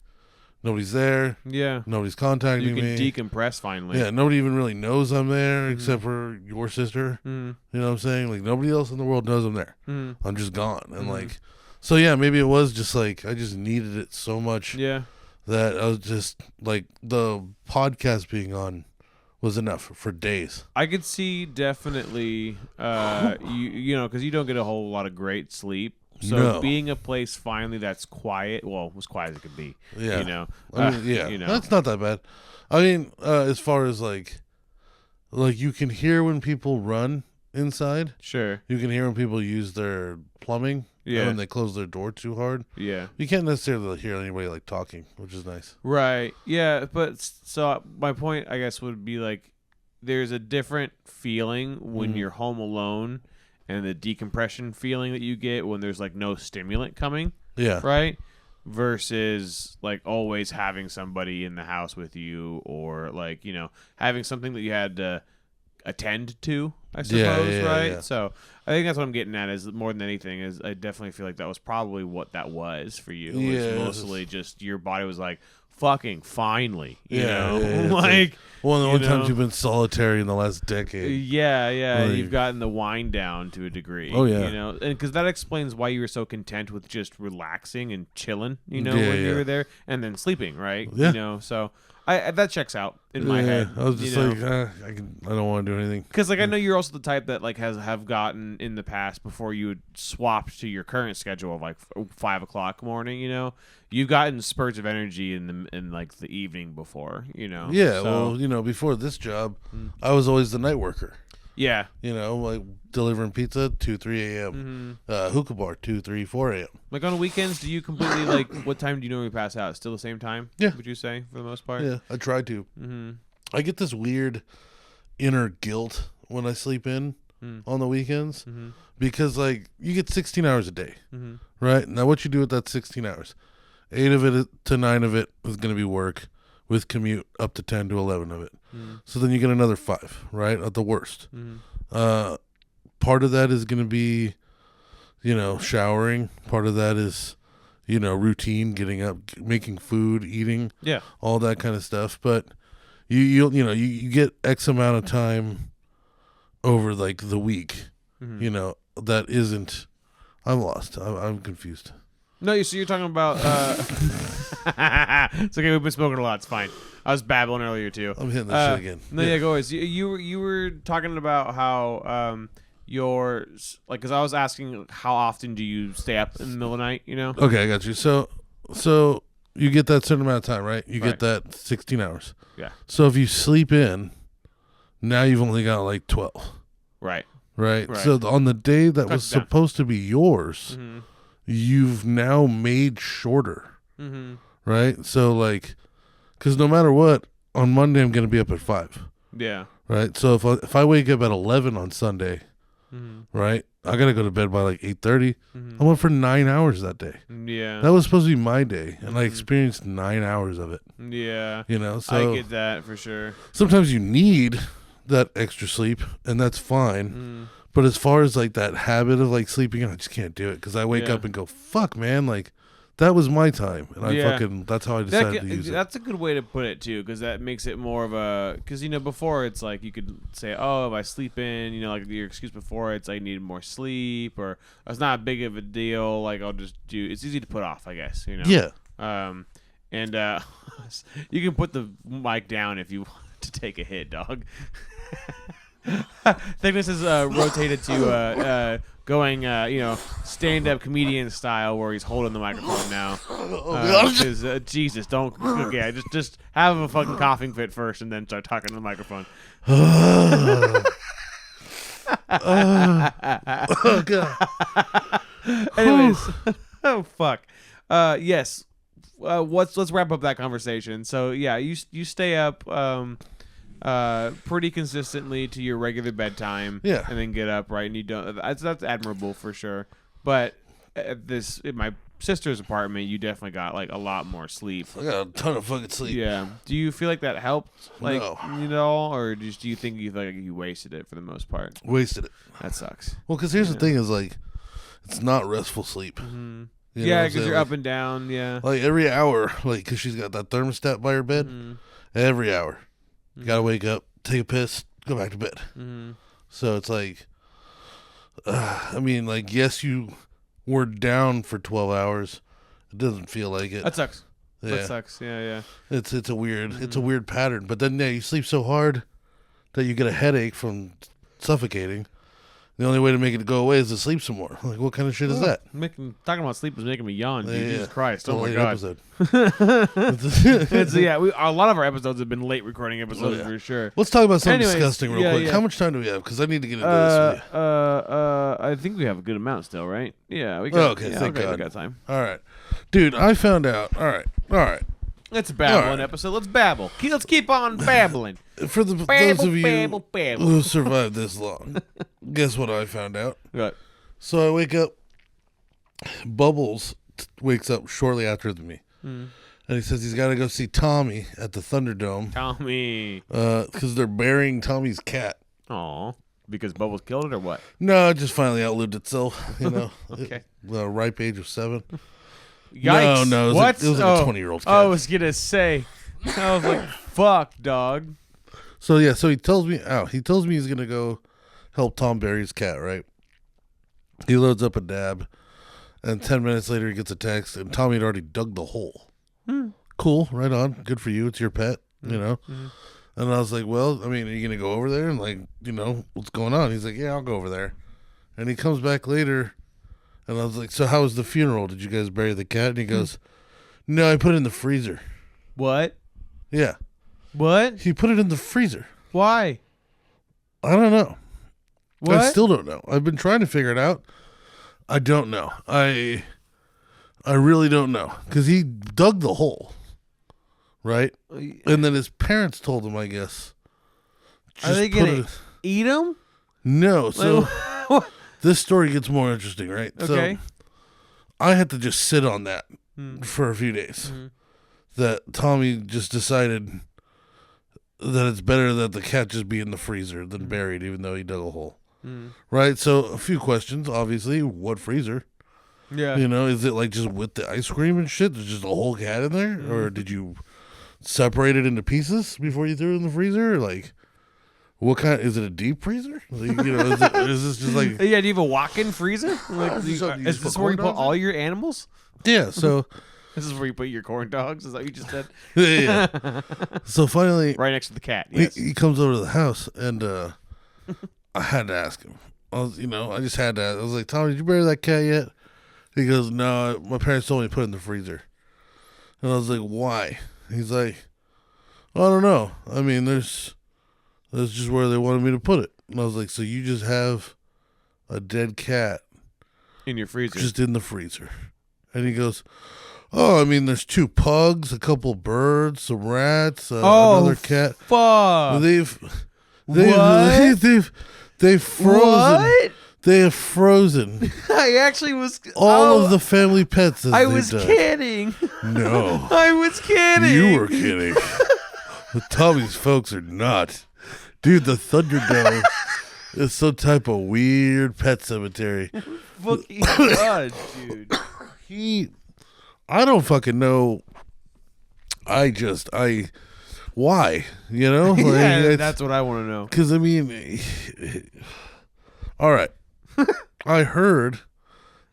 nobody's there. Yeah. Nobody's contacting You can me. decompress finally. Yeah, nobody even really knows I'm there except for your sister. You know what I'm saying? Like, nobody else in the world knows I'm there. I'm just gone. And, like, so yeah, maybe it was just like I just needed it so much that I was just like the podcast being on was enough for days. I could see definitely, you know, because you don't get a whole lot of great sleep. So being a place finally that's quiet, well, as quiet as it could be. Yeah. You know. I mean, yeah. You know. That's not that bad. I mean, as far as like you can hear when people run inside. Sure. You can hear when people use their plumbing. Yeah. And when they close their door too hard. Yeah. You can't necessarily hear anybody like talking, which is nice. Right. Yeah. But so my point, I guess, would be like there's a different feeling when you're home alone and the decompression feeling that you get when there's like no stimulant coming. Yeah. Right. Versus like always having somebody in the house with you or like, you know, having something that you had to attend to, I suppose. Right. Yeah. So I think that's what I'm getting at is more than anything is I definitely feel like that was probably what that was for you. It was mostly just your body was like, fucking finally, you know, like one of the only times you've been solitary in the last decade. Yeah, like, you've gotten the wind down to a degree. Oh yeah, you know, and because that explains why you were so content with just relaxing and chilling, you know, when you were there, and then sleeping, right? Yeah, you know, so that checks out in my head. I was just like, I don't want to do anything because like I know you're also the type that like have gotten in the past before you would swap to your current schedule of like 5 o'clock morning, you know. You've gotten spurts of energy in like the evening before, you know. Yeah, so, well, you know, before this job, I was always the night worker. Yeah. You know, like delivering pizza 2-3 a.m. Hookah bar 2-3 4 a.m. Like on weekends, do you completely like what time do you normally pass out? Still the same time? Yeah. Would you say for the most part? Yeah, I try to. I get this weird inner guilt when I sleep in on the weekends because like you get 16 hours a day, right? Now what you do with that 16 hours 8 of it to 9 of it is going to be work with commute up to 10 to 11 of it. So then you get another 5, right? At the worst. Part of that is going to be, showering. Part of that is, routine, getting up, making food, eating, all that kind of stuff. But you get X amount of time over like the week, that isn't. I'm lost. I'm confused. No, so you're talking about. It's okay. We've been smoking a lot. It's fine. I was babbling earlier too. I'm hitting this shit again. No, go ahead. You were talking about how your because I was asking how often do you stay up in the middle of the night? Okay, I got you. So you get that certain amount of time, right? You get that 16 hours. Yeah. So if you sleep in, now you've only got like 12. Right. So on the day that was supposed to be yours, you've now made shorter. Right? So like, because no matter what, on Monday I'm going to be up at 5. Yeah. Right? So if I wake up at 11 on Sunday, right, I got to go to bed by like 8:30. I went for 9 hours that day. Yeah. That was supposed to be my day, and I experienced 9 hours of it. Yeah. So I get that for sure. sometimes you need that extra sleep, and that's fine. But as far as like that habit of like sleeping, I just can't do it because I wake up and go, fuck, man, like that was my time, and that's how I decided to use it. That's a good way to put it too, because that makes it more of a because before it's like you could say, oh, if I sleep in, like your excuse before it's I need more sleep or it's not big of a deal. Like I'll just do. It's easy to put off, I guess. Yeah. And you can put the mic down if you want to take a hit, dog. I think this is rotated to going, stand-up comedian style, where he's holding the microphone now. Jesus, don't. Okay, just have a fucking coughing fit first, and then start talking to the microphone. Oh god. Anyways, oh fuck. Yes. Let's wrap up that conversation. So yeah, you stay up. Pretty consistently to your regular bedtime, and then get up, right? And you don't. That's admirable for sure. But at my sister's apartment, you definitely got like a lot more sleep. I got a ton of fucking sleep. Yeah. Do you feel like that helped? Like, No. or do you think you wasted it for the most part? Wasted it. That sucks. Well, because here's the thing: is like, it's not restful sleep. Yeah, because you're up and down. Yeah. Like every hour, like because she's got that thermostat by her bed. Every hour. You gotta wake up, take a piss, go back to bed. So it's like, I mean, like, yes, you were down for 12 hours. It doesn't feel like it. That sucks. Yeah. That sucks. Yeah. It's a weird pattern. But then you sleep so hard that you get a headache from suffocating. The only way to make it go away is to sleep some more. Like, what kind of shit is that? Talking about sleep is making me yawn. Dude. Jesus Christ! Oh my god! Episode. A lot of our episodes have been late recording episodes for sure. Let's talk about something disgusting real quick. Yeah. How much time do we have? Because I need to get into this. With you. I think we have a good amount still, right? Yeah, we got. Okay, thank God. We got time. All right, dude. I found out. All right. It's a babbling episode. Let's babble. Let's keep on babbling. For those of you who survived this long, guess what I found out? What? So I wake up. Bubbles wakes up shortly after me, and he says he's got to go see Tommy at the Thunderdome. Tommy. Because they're burying Tommy's cat. Aw. Because Bubbles killed it or what? No, it just finally outlived itself. Okay. The ripe age of 7. Yikes. No, it was what? It was like a 20-year-old cat. I was going to say. I was like, fuck, dog. So, yeah, he tells me he's going to go help Tom bury his cat, right? He loads up a dab, and 10 minutes later he gets a text, and Tommy had already dug the hole. Cool, right on. Good for you. It's your pet, you know? And I was like, well, I mean, are you going to go over there? And, like, what's going on? He's like, yeah, I'll go over there. And he comes back later. And I was like, so how was the funeral? Did you guys bury the cat? And he goes, no, I put it in the freezer. What? Yeah. What? He put it in the freezer. Why? I don't know. What? I still don't know. I've been trying to figure it out. I don't know. I really don't know. Because he dug the hole. Right? And then his parents told him, I guess. Are they going to eat him? No. So this story gets more interesting, right? Okay. So I had to just sit on that for a few days. That Tommy just decided that it's better that the cat just be in the freezer than buried, even though he dug a hole. Right? So a few questions, obviously. What freezer? Yeah. You know, is it like just with the ice cream and shit? There's just a whole cat in there? Or did you separate it into pieces before you threw it in the freezer? Like, what kind? Is it a deep freezer? Like, you know, is this just like? Yeah, do you have a walk-in freezer? Like, is this where you put all your animals? Yeah. So This is where you put your corn dogs. Is that what you just said? yeah. So finally, Right next to the cat. Yes. he comes over to the house, and I had to ask him. I just had to. I was like, Tommy, did you bury that cat yet? He goes, no, my parents told me to put it in the freezer. And I was like, why? He's like, I don't know. I mean, that's just where they wanted me to put it. And I was like, so you just have a dead cat In your freezer. just in the freezer? And he goes, oh, I mean, there's 2 pugs, a couple birds, some rats, another cat. Fuck. They've frozen. What? They have frozen I actually was. all of the family pets. I was kidding. No, I was kidding. you were kidding. But Tommy's folks are not. Dude, the Thunderdome is some type of weird pet cemetery. Fucking God, dude. I don't fucking know. Why? You know? Yeah, that's what I want to know. Because, I mean, all right. I heard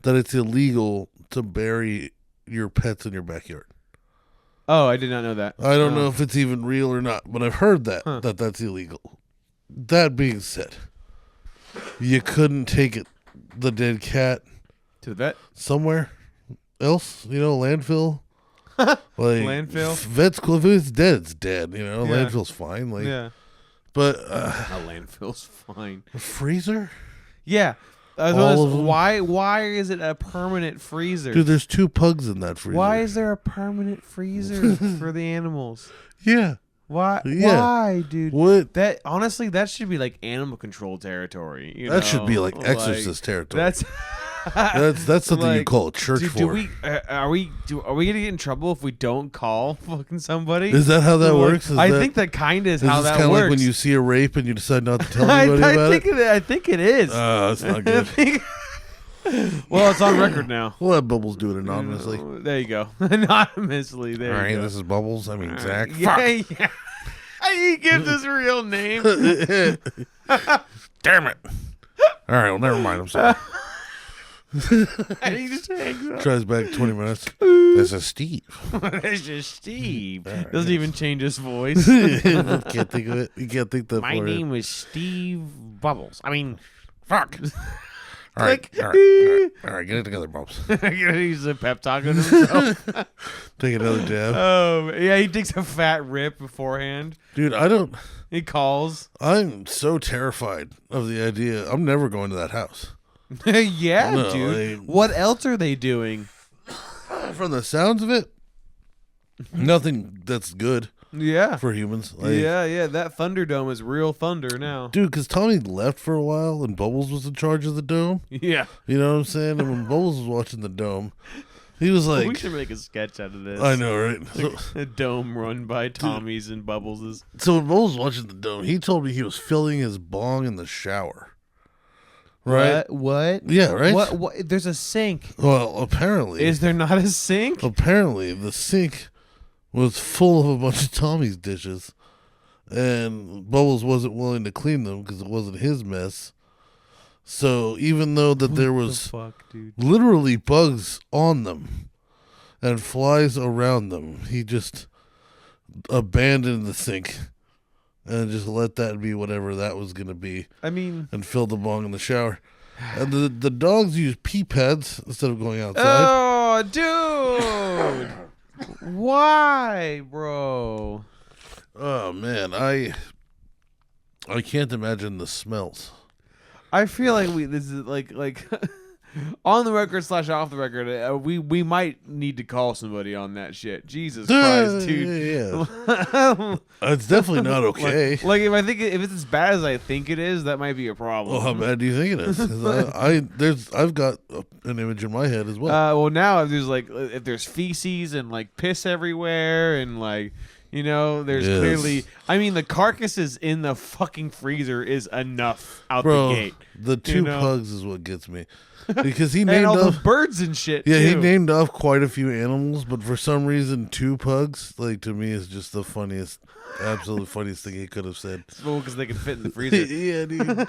that it's illegal to bury your pets in your backyard. Oh, I did not know that. I don't know if it's even real or not, but I've heard that's illegal. That being said, you couldn't take the dead cat To the vet? somewhere else, landfill. Like Landfill? Vet's cool. If it's dead, it's dead. Yeah. Landfill's fine. Like, Yeah. but A landfill's fine. a freezer, Yeah. All of them? Why is it a permanent freezer? dude. There's 2 pugs in that freezer. Why is there a permanent freezer for the animals? Yeah. Why? Yeah. Why, dude? What? That honestly, that should be like animal control territory. That should be like Exorcist territory. That's That's something you like, call a church do for. we are we gonna get in trouble if we don't call fucking somebody? Is that how that works? I think that kind of is how that kind of works. like when you see a rape and you decide not to tell anybody about it? I think it is. That's not good. Well, it's on record now. We'll have Bubbles do it anonymously. There you go. Anonymously. There All you right, go. this is Bubbles. I mean, Zach. Yeah, yeah. He gives his real name. Damn it. All right, well, never mind. I'm sorry. And he just hangs up. Tries back 20 minutes. This is Steve. It's just Steve. Doesn't even change his voice. Can't think of it. You can't think that My far. name is Steve Bubbles. I mean, fuck. All right, all right, get it together, Bubbles. He's a pep talk on himself. Take another dab. Oh, yeah, he takes a fat rip beforehand. Dude, He calls. I'm so terrified of the idea. I'm never going to that house. Yeah, No, dude. What else are they doing? From the sounds of it, nothing that's good Yeah. for humans. Yeah. That Thunderdome is real thunder now. Dude, because Tommy left for a while and Bubbles was in charge of the dome. Yeah. You know what I'm saying? And when Bubbles was watching the dome, he was like, we should make a sketch out of this. I know, right? So, A dome run by Tommy's and Bubbles'. so when Bubbles was watching the dome, he told me he was filling his bong in the shower. Right? What? Yeah, right? What? There's a sink. Well, apparently. Is there not a sink? Apparently, the sink was full of a bunch of Tommy's dishes. And Bubbles wasn't willing to clean them because it wasn't his mess. So even though that there was fuck, dude? literally bugs on them and flies around them, he just abandoned the sink and just let that be whatever that was going to be I mean, and filled the bong in the shower. And the dogs use pee pads instead of going outside. oh, dude. Why, bro? Oh man, I can't imagine the smells. I feel like this is like On the record / off the record, we might need to call somebody on that shit. Jesus Christ, dude. Yeah. It's definitely not okay. Like if it's as bad as I think it is, that might be a problem. Well, how bad do you think it is? 'Cause I've got an image in my head as well. Well, now if there's feces and like piss everywhere and like. There's clearly. I mean, the carcasses in the fucking freezer is enough out Bro, the gate. The two pugs is what gets me. Because he and named all off the birds and shit. Yeah, too. he named off quite a few animals, but for some reason, two pugs, like to me, is just the funniest, absolute funniest thing he could have said. Well, because they can fit in the freezer. Yeah, dude.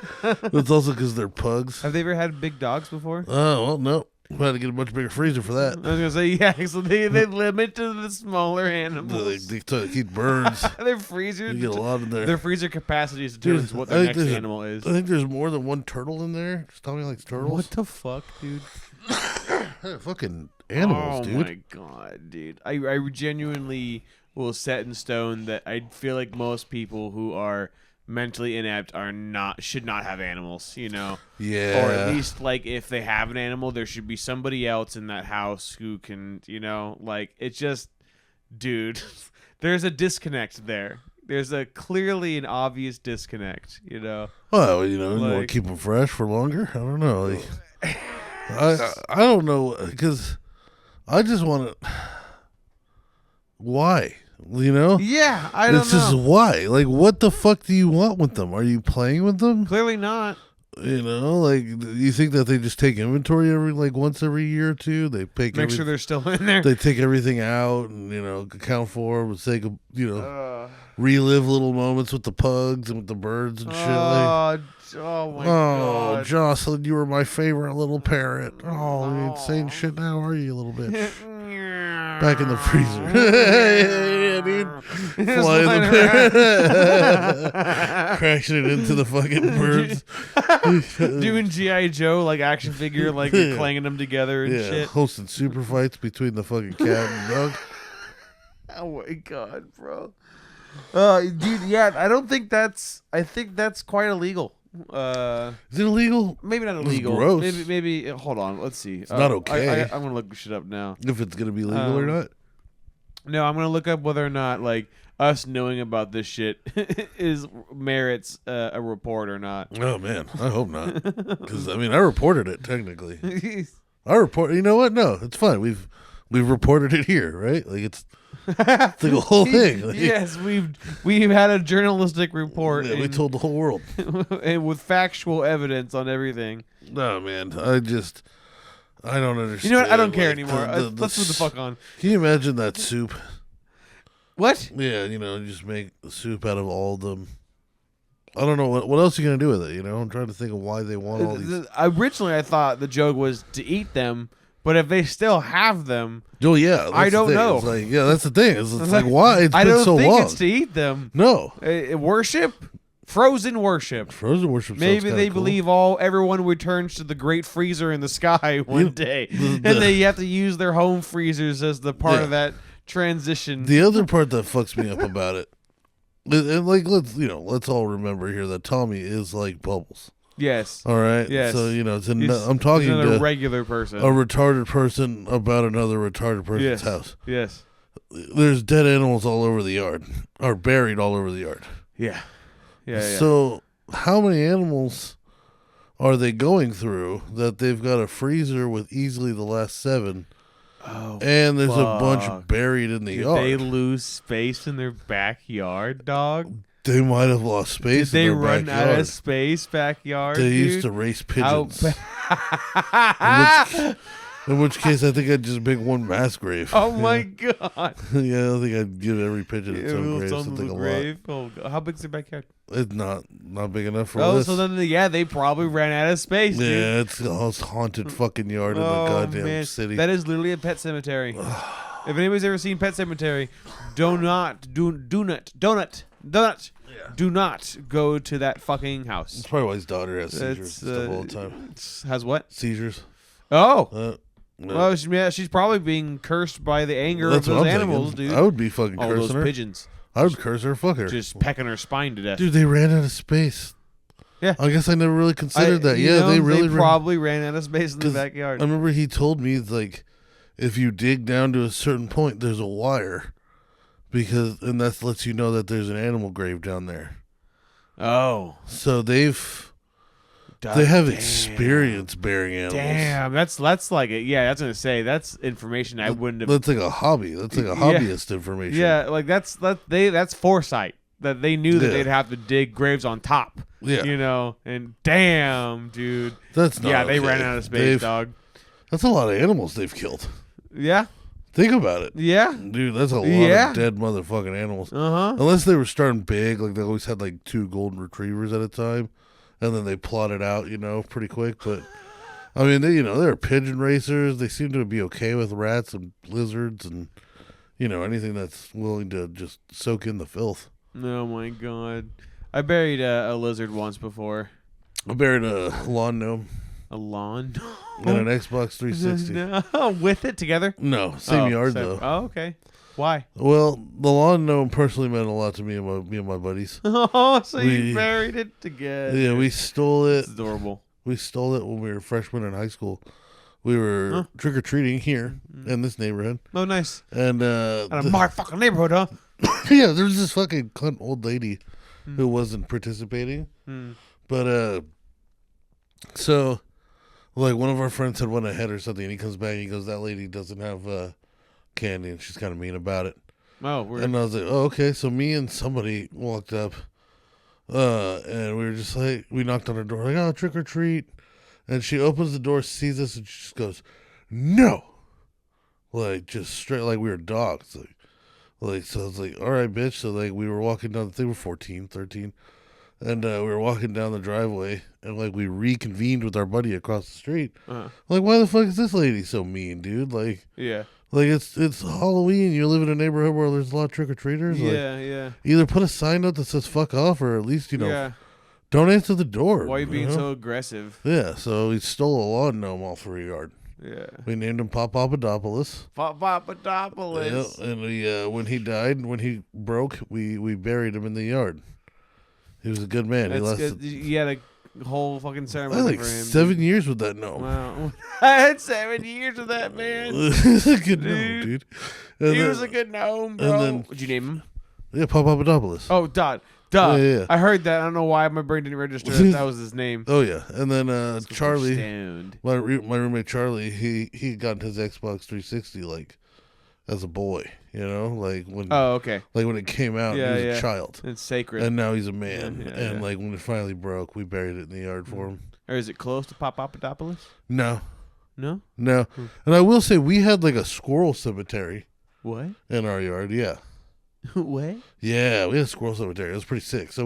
It's also because they're pugs. Have they ever had big dogs before? Oh well, no. We had to get a much bigger freezer for that. I was gonna say yeah. So they limit to the smaller animals. They keep birds. Their freezer. You get a lot in there. Their freezer capacity determines what the next animal is. I think there's more than one turtle in there. Just Tommy likes turtles. What the fuck, dude? Fucking animals, dude. Oh my god, dude! I genuinely will set in stone that I feel like most people who are mentally inept should not have animals, Yeah. or at least like if they have an animal, there should be somebody else in that house who can, like it's just, dude, there's a disconnect there. There's a clearly an obvious disconnect, Well, you want to keep them fresh for longer. I don't know. I don't know because I just want to. Why? Yeah, I don't know. It's just why. Like, what the fuck do you want with them? Are you playing with them? Clearly not. Like, you think that they just take inventory once every year or two? They make sure they're still in there. They take everything out and account for them, sake of relive little moments with the pugs and with the birds and shit. Oh my god. Oh, Jocelyn, you were my favorite little parrot. Oh, you ain't saying shit now, are you, little bitch? Back in the freezer. Yeah, dude. Flying the parrot. Crashing it into the fucking birds. Doing G.I. Joe, like action figure, like clanging them together and shit. Hosting super fights between the fucking cat and dog. Oh my god, bro. Dude, yeah, I think that's quite illegal. Is it illegal? Maybe not illegal. Gross. Maybe. Hold on. Let's see. It's not okay. I'm gonna look shit up now. If it's gonna be legal or not. No, I'm gonna look up whether or not like us knowing about this shit merits a report or not. Oh man, I hope not. Because I reported it technically. I report. You know what? No, it's fine. We've reported it here, right? Like it's the whole thing. Like, yes, we've had a journalistic report. Yeah, we told the whole world, and with factual evidence on everything. No, man, I don't understand. You know what? I don't care anymore. Let's move the fuck on. Can you imagine that soup? What? Yeah, just make the soup out of all of them. I don't know what else are you gonna do with it. I'm trying to think of why they want all these. Originally, I thought the joke was to eat them. But if they still have them, oh yeah, I don't know. It's like, yeah, that's the thing. It's like why it's I been don't so think long. it's to eat them. No, worship, frozen worship. Frozen worship. Maybe they believe everyone returns to the great freezer in the sky one day, and they have to use their home freezers as the part of that transition. The other part that fucks me up about it, and like let's all remember here that Tommy is like Bubbles. Yes. All right. Yes. So I'm talking to a regular person, a retarded person about another retarded person's house. Yes. There's dead animals all over the yard, or buried all over the yard. Yeah. Yeah. So how many animals are they going through that they've got a freezer with easily the last 7? Oh, and there's a bunch buried in the yard. Did they lose space in their backyard, dog? They might have lost space. Did they in their run backyard. out of space backyard? They dude? used to race pigeons. In in which case, I think I'd just make one mass grave. Oh my god! Yeah, I think I'd give every pigeon its own grave. Something a lot. Oh, god. How big's their backyard? It's not big enough for this. So then they probably ran out of space. Dude. Yeah, it's the most haunted fucking yard in the goddamn city. That is literally a pet cemetery. If anybody's ever seen Pet Cemetery, do not go to that fucking house. It's probably why his daughter has seizures stuff all the time. Has what? Seizures. Oh. No. Well, she's probably being cursed by the anger of those animals, dude. I would be fucking cursing those her. pigeons. I would curse her, fuck her. Just pecking her spine to death. Dude, they ran out of space. Yeah. I guess I never really considered that. Yeah, they really probably ran out of space in the backyard. I remember he told me, like, if you dig down to a certain point, there's a wire. And that lets you know that there's an animal grave down there. Oh. So they have experience burying animals. Damn, that's like it. Yeah, that's gonna say that's information I wouldn't have. That's like a hobby. That's like a hobbyist information. Yeah, like that's foresight that they knew that they'd have to dig graves on top. Yeah, you know, and damn, dude, that's not they okay. ran out of space, dog. That's a lot of animals they've killed. Yeah. Think about it. Yeah. Dude, that's a lot of dead motherfucking animals. Uh-huh. Unless they were starting big, like they always had like 2 golden retrievers at a time, and then they plotted out, pretty quick. But, I mean, they're pigeon racers. They seem to be okay with rats and lizards and, anything that's willing to just soak in the filth. Oh, my God. I buried a lizard once before. I buried a lawn gnome. A lawn? And an Xbox 360. No, with it together? No, same yard though. Oh, okay. Why? Well, the lawn gnome personally meant a lot to me and my buddies. Oh, so you buried it together. Yeah, we stole it. It's adorable. We stole it when we were freshmen in high school. We were trick or treating here in this neighborhood. Oh, nice. And my fucking neighborhood, huh? Yeah, there was this fucking cunt old lady who wasn't participating. But so. Like, one of our friends had went ahead or something, and he comes back and he goes, that lady doesn't have candy, and she's kind of mean about it. Oh, weird. And I was like, oh, okay. So me and somebody walked up, and we were just like, we knocked on her door, like, oh, trick or treat. And she opens the door, sees us, and she just goes, no. Like, just straight, like we were dogs. Like so I was like, all right, bitch. So, like, we were walking down, I think we were 14, 13. And we were walking down the driveway, and, like, we reconvened with our buddy across the street. Like, why the fuck is this lady so mean, dude? Like, yeah. Like, it's Halloween. You live in a neighborhood where there's a lot of trick-or-treaters. Yeah. Either put a sign up that says fuck off, or at least, don't answer the door. Why are you being so aggressive? Yeah, so we stole a lawn gnome off her yard. Yeah. We named him Papadopoulos. Papadopoulos. Yeah, and we, when he died, when he broke, we buried him in the yard. He was a good man. He had a whole fucking ceremony I had like for him. 7 years with that gnome. Wow. I had 7 years with that man. He's a good gnome, dude. He was a good gnome, bro. What'd you name him? Yeah, Papadopoulos. Oh, Duh. Yeah. I heard that. I don't know why my brain didn't register that was his name. Oh, yeah. And then Charlie, my roommate Charlie, he got his Xbox 360 like as a boy, like when. Oh, okay. Like when it came out, he was a child. It's sacred. And now he's a man. And like when it finally broke, we buried it in the yard for him. Or is it close to Papadopoulos? No. No? No. And I will say we had like a squirrel cemetery. What? In our yard, yeah. What? Yeah, we had a squirrel cemetery. It was pretty sick. So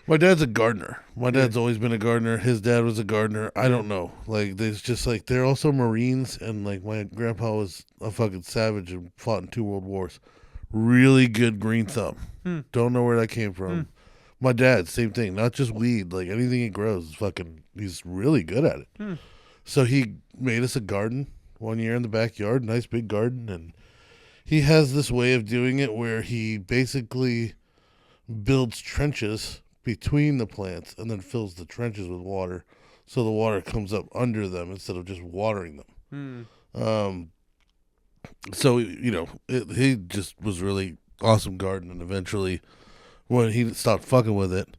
my dad's a gardener. My dad's always been a gardener. His dad was a gardener. I don't know. Like, there's just like, they're also Marines, and like my grandpa was a fucking savage and fought in 2 world wars. Really good green thumb. Don't know where that came from. My dad, same thing. Not just weed. Like, anything he grows is he's really good at it. So he made us a garden one year in the backyard, nice big garden, and he has this way of doing it where he basically builds trenches between the plants and then fills the trenches with water, so the water comes up under them instead of just watering them. So he just was really awesome garden, and eventually when he stopped fucking with it,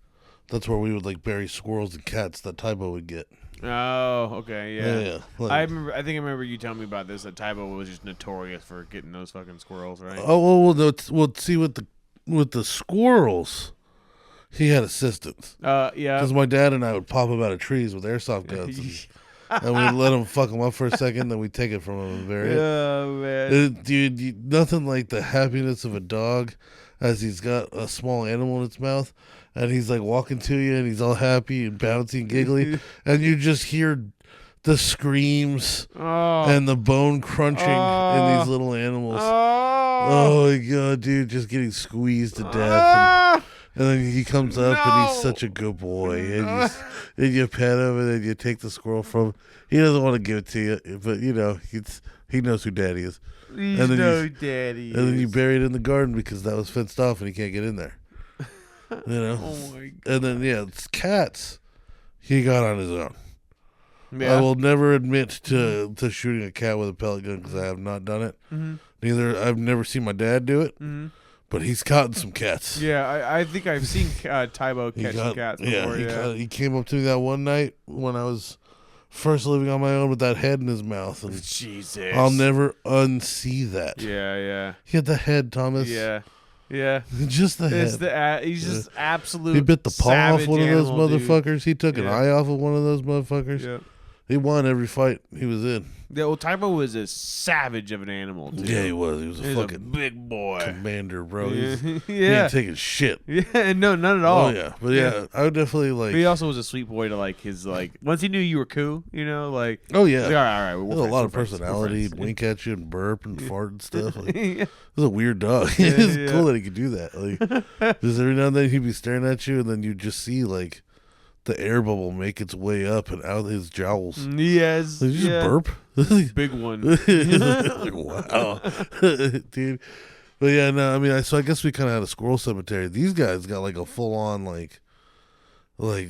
that's where we would like bury squirrels and cats that Tybo would get. Oh, okay, yeah. Like, I remember you telling me about this. That Tybo was just notorious for getting those fucking squirrels, right? Oh well, see with the squirrels, he had assistants. Yeah. Because my dad and I would pop him out of trees with airsoft guns, and we'd let him fuck him up for a second, then we'd take it from him and bury it. Oh man, dude, nothing like the happiness of a dog as he's got a small animal in its mouth. And he's like walking to you, and he's all happy and bouncy and giggly, and you just hear the screams and the bone crunching in these little animals. Oh my god, dude, just getting squeezed to death. And then he comes up, and he's such a good boy, and you pet him, and then you take the squirrel from him. He doesn't want to give it to you, but he knows who Daddy is. Daddy. And then you bury it in the garden because that was fenced off, and he can't get in there. You know? Oh my God. And then, it's cats. He got on his own. Yeah. I will never admit to shooting a cat with a pellet gun because I have not done it. Neither. I've never seen my dad do it. But he's caught some cats. Yeah, I think I've seen Tybo catch some cats before. He came up to me that one night when I was first living on my own with that head in his mouth. And Jesus. I'll never unsee that. Yeah. He had the head, Thomas. Yeah. Just the It's head. He's just absolute. He bit the paw off one of those animal, motherfuckers. Dude. He took an eye off of one of those motherfuckers. Yeah. He won every fight he was in. Yeah, well, Tybo was a savage of an animal, too. Yeah, he was. He was a fucking big boy. commander, bro. Yeah. He ain't taking shit. Yeah, no, none at all. Oh, yeah. But I would definitely like. But he also was a sweet boy to like his once he knew you were cool, like. Oh, yeah. Like, all right. He had a lot of personality. He'd wink at you and burp and fart and stuff. Like, Yeah. It was a weird dog. It's cool that he could do that. Like, because every now and then he'd be staring at you and then you'd just see like the air bubble make its way up and out his jowls. Yes. Like, did you just burp? Big one. Like, wow. Dude. But yeah, no, I mean, I guess we kind of had a squirrel cemetery. These guys got like a full on like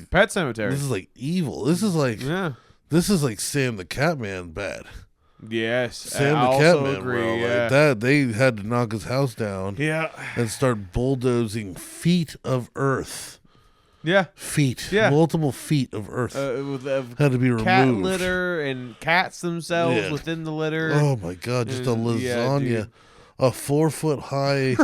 Pet cemetery. This is like evil. This is like Sam the Catman bad. Yes. Sam I the also Catman, agree, bro. yeah. Like that, they had to knock his house down. Yeah. And start bulldozing feet of earth. Yeah. Feet. Yeah. Multiple feet of earth had to be removed. Cat litter and cats themselves within the litter. Oh my God! Just a lasagna, a 4-foot high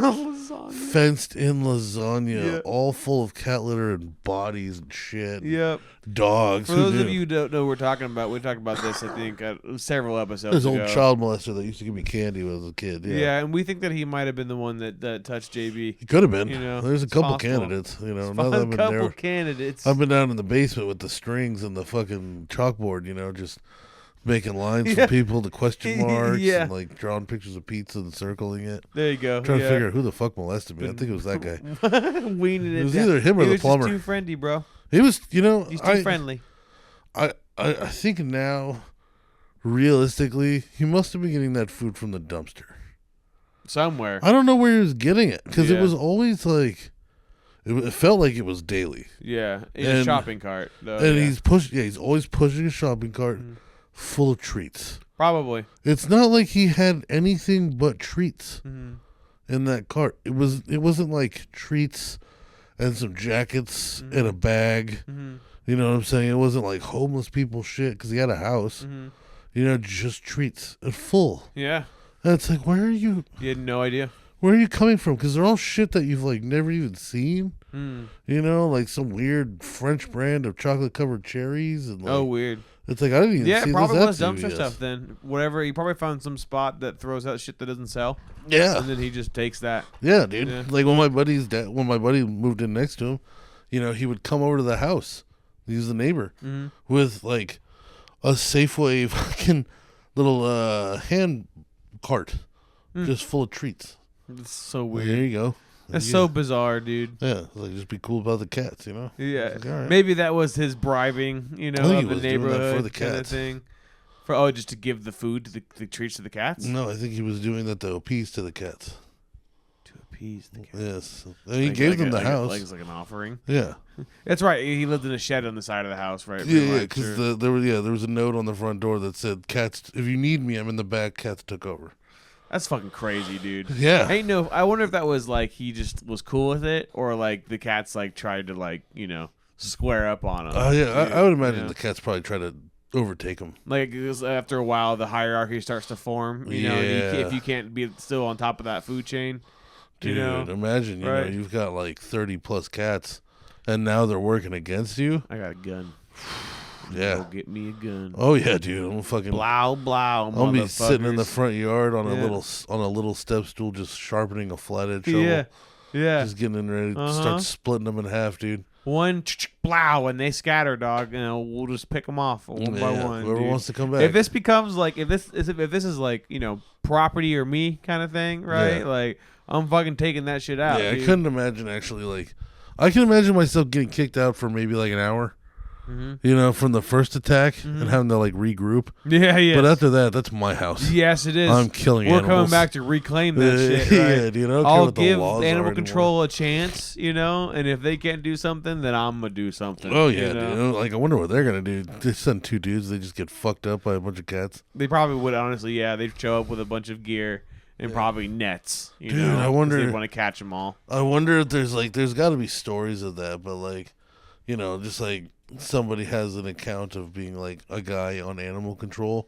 fenced in lasagna, all full of cat litter and bodies and shit. Yep. Dogs. For those of you who don't know what we're talking about, we talked about this, I think, several episodes There's ago. old child molester that used to give me candy when I was a kid. Yeah, and we think that he might have been the one that touched JB. He could have been. it's There's a couple possible. candidates. Now A that I've been couple there, candidates. I've been down in the basement with the strings and the fucking chalkboard. Just making lines for people, the question marks, and like drawing pictures of pizza and circling it. There you go. Trying to figure out who the fuck molested me. I think it was that guy. Weaning it was either him or the plumber. He was just too friendly, bro. He was, He's too friendly. I think now, realistically, he must have been getting that food from the dumpster. Somewhere. I don't know where he was getting it because it was always like, it felt like it was daily. Yeah, in a shopping cart. Though, and he's always pushing a shopping cart full of treats. Probably. It's not like he had anything but treats in that cart. It wasn't like treats and some jackets and a bag. You know what I'm saying? It wasn't like homeless people shit because he had a house. Just treats and full. Yeah. And it's like, where are you? You had no idea. Where are you coming from? Because they're all shit that you've like never even seen. Like some weird French brand of chocolate covered cherries and like, weird. It's like I didn't even see this. Yeah, probably was dumpster stuff then. Whatever, he probably found some spot that throws out shit that doesn't sell. Yeah. And then he just takes that. Yeah, dude. Yeah. Like when my buddy moved in next to him, he would come over to the house. He's the neighbor with like a Safeway fucking little hand cart just full of treats. It's so weird. There you go. That's so bizarre, dude. Yeah, like just be cool about the cats, Yeah, like, right. maybe that was his bribing, of the neighborhood for the cats. kind of thing. For just to give the food to the treats to the cats. No, I think he was doing that to appease to the cats. To appease the cats. Yes, and he gave them the house. Like an offering. Yeah, that's right. He lived in a shed on the side of the house, right? Yeah, because there was a note on the front door that said, "Cats, if you need me, I'm in the back." Cats took over. That's fucking crazy, dude. Yeah. I wonder if that was like he just was cool with it, or like the cats like tried to square up on him. I would imagine the cats probably try to overtake him. Like after a while, the hierarchy starts to form. If you can't be still on top of that food chain, dude. Imagine you've got like 30 plus cats, and now they're working against you. I got a gun. Yeah, go get me a gun. Oh yeah, dude. I'm fucking blow. I'll be sitting in the front yard on a little step stool, just sharpening a flathead shovel. Yeah. Just getting ready to start splitting them in half, dude. One blow, and they scatter, dog. We'll just pick them off one by one. Whoever wants to come back. If this becomes like if this is like property or me kind of thing, right? Yeah. Like I'm fucking taking that shit out. Yeah, dude. I couldn't imagine actually I can imagine myself getting kicked out for maybe like an hour. you know, from the first attack and having to like regroup. Yeah, yeah. But after that, that's my house. Yes, it is. I'm killing We're animals. coming back to reclaim that shit. Right? Yeah, dude. I don't care I'll what the give laws animal are control a chance, you know, and if they can't do something, then I'm gonna do something. Oh yeah, you know? dude. Like I wonder what they're gonna do. They send 2 dudes, they just get fucked up by a bunch of cats. They probably would, honestly. Yeah, they'd show up with a bunch of gear and probably nets. You Dude, know, I wonder. they want to catch them all. I wonder if there's got to be stories of that, but like, you know, just like somebody has an account of being like a guy on animal control,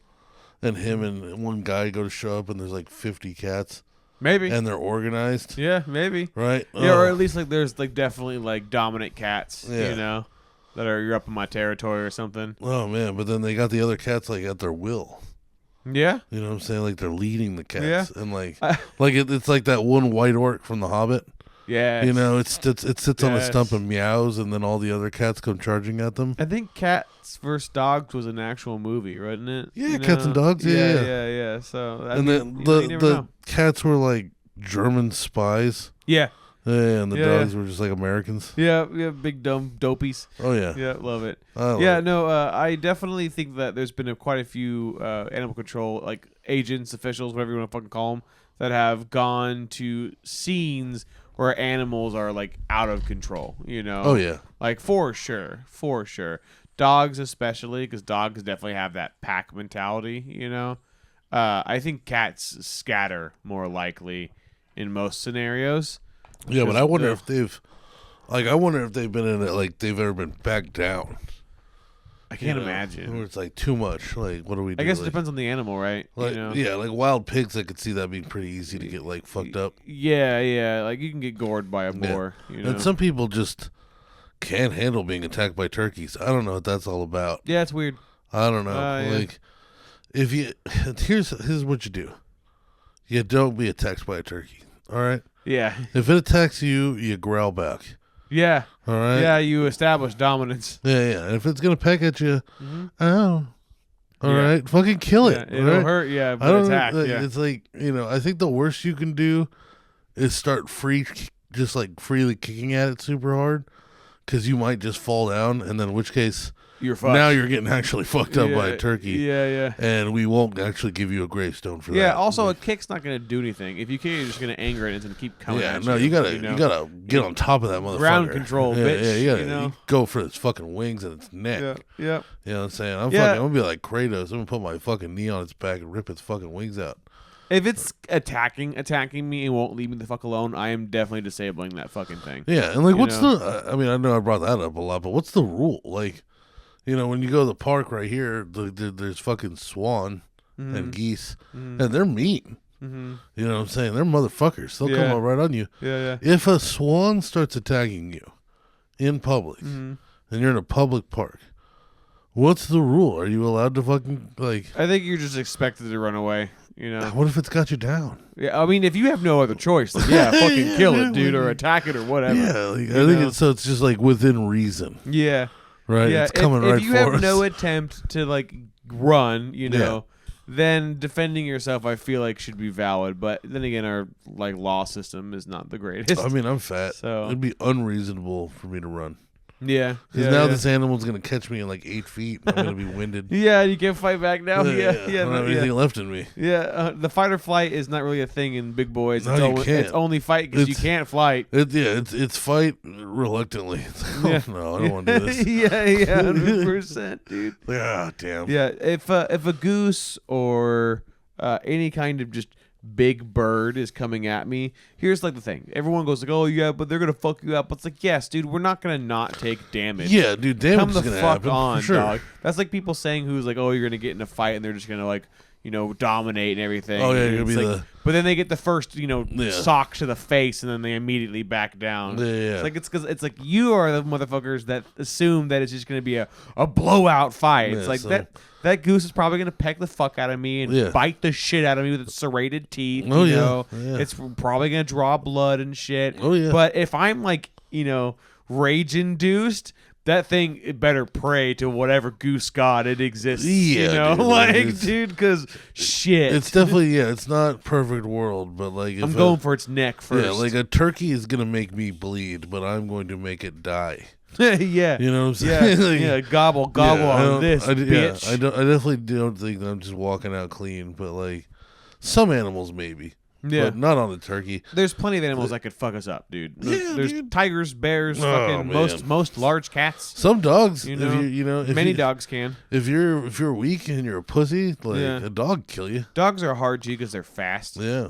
and him and one guy go to show up, and there's like 50 cats, Maybe. and they're organized, Yeah, maybe. right? Yeah, or at least like there's like definitely like dominant cats. Yeah. You know, that are you're up in my territory or something. Oh man, but then they got the other cats like at their will. Yeah. You know what I'm saying? Like they're leading the cats, Yeah. and like it's like that one white orc from The Hobbit. Yeah. You know, it sits on a Yes. stump and meows, and then all the other cats come charging at them. I think Cats vs. Dogs was an actual movie, wasn't it? Yeah, You Cats and know? Dogs, yeah. yeah. So that, And then you never the know. cats were like German spies. Yeah. Yeah, and the Yeah. dogs were just like Americans. Yeah, big dumb dopies. Oh yeah. Yeah, love it. I love Yeah, it. no, I definitely think that there's been quite a few animal control, like agents, officials, whatever you want to fucking call them, that have gone to scenes where animals are like out of control. You know? Oh yeah. Like for sure. Dogs especially, because dogs definitely have that pack mentality. You know, I think cats scatter more likely in most scenarios. Yeah, but I wonder they're- if they've been in it, like they've ever been backed down. I can't You know, imagine. Where it's like too much. Like what do we do? I guess it Like- depends on the animal, right? Like you know? yeah, like wild pigs, I could see that being pretty easy to get like fucked up. Yeah. Like you can get gored by a boar. You know? And some people just can't handle being attacked by turkeys. I don't know what that's all about. Yeah, it's weird. I don't know. Yeah. Like if you here's what you do. You don't be attacked by a turkey. All right. Yeah. If it attacks you, you growl back. Yeah. All right. Yeah, you establish dominance. Yeah. And if it's gonna peck at you, oh, all Yeah. right, fucking kill Yeah, it. it'll all right? hurt, yeah, I but don't attack. know, Yeah. It's like, you know, I think the worst you can do is start just like freely kicking at it super hard, because you might just fall down, and then in which case You're fucked. now you're getting actually fucked up by a turkey. Yeah. And we won't actually give you a gravestone for that. Yeah, also a kick's not gonna do anything. If you kick, you're just gonna anger it and it's gonna keep coming Yeah, at no, you. you gotta know? get on top of that motherfucker. Ground control, yeah, bitch, Yeah, you gotta you know? you go for its fucking wings and its neck. Yeah. You know what I'm saying? I'm Yeah. gonna be like Kratos. I'm gonna put my fucking knee on its back and rip its fucking wings out. If it's attacking me and won't leave me the fuck alone, I am definitely disabling that fucking thing. Yeah, and like, You what's know? the? I mean, I know I brought that up a lot, but what's the rule? Like, you know, when you go to the park right here, there's fucking swan and geese, and they're mean. You know what I'm saying? They're motherfuckers. They'll come Yeah. up right on you. Yeah. If a swan starts attacking you in public, and you're in a public park, what's the rule? Are you allowed to fucking like? I think you're just expected to run away. You know. What if it's got you down? Yeah. I mean, if you have no other choice, then yeah, fucking Yeah, kill yeah, it, dude, or attack it or whatever. Yeah, like, I You think know? it's just like within reason, Yeah. right? Yeah. It's coming if right you for have us. no attempt to like run, you know, then defending yourself, I feel like should be valid. But then again, our like law system is not the greatest. I mean, I'm fat, So- it'd be unreasonable for me to run. yeah. Because now this animal's gonna catch me in like 8 feet. And I'm gonna be winded. Yeah, you can't fight back now. Yeah. I don't have anything left in me. Yeah, the fight or flight is not really a thing in big boys. No, It's you only, can't. It's only fight because you It's- can't flight. It's fight reluctantly. It's like, Yeah. oh, no, I don't want to do this. yeah, 100%, dude. Ah, damn. Yeah, if a goose or any kind of just big bird is coming at me, here's like the thing. Everyone goes like, "Oh yeah, but they're gonna fuck you up." But it's like, yes, dude, we're not gonna not take damage. Yeah, dude, damage Come is the gonna fuck happen, on, for sure. dog. That's like people saying who's like, "Oh, you're gonna get in a fight and they're just gonna like." You know, dominate and everything. Oh, yeah, And you're gonna it's be like- the- But then they get the first, Yeah. sock to the face, and then they immediately back down. Yeah. It's like it's because it's like you are the motherfuckers that assume that it's just gonna be a blowout fight. It's Yeah, like so- that goose is probably gonna peck the fuck out of me and Yeah. bite the shit out of me with its serrated teeth. Oh, you yeah. know? Yeah. It's probably gonna draw blood and shit. Oh, yeah. But if I'm like rage induced, that thing it better pray to whatever goose god it exists. Yeah, dude, dude, because shit. It's definitely it's not perfect world, but like I'm going for its neck first. Yeah, like a turkey is gonna make me bleed, but I'm going to make it die. Yeah, you know what I'm saying? Like, gobble on this, bitch. I definitely don't think that I'm just walking out clean, but like some animals maybe. Yeah, but not on a turkey. There's plenty of animals that could fuck us up, dude. There's dude. tigers, bears, fucking most large cats. Some dogs, many dogs can. If you're weak and you're a pussy, like a dog kill you. Dogs are hard G because they're fast. Yeah,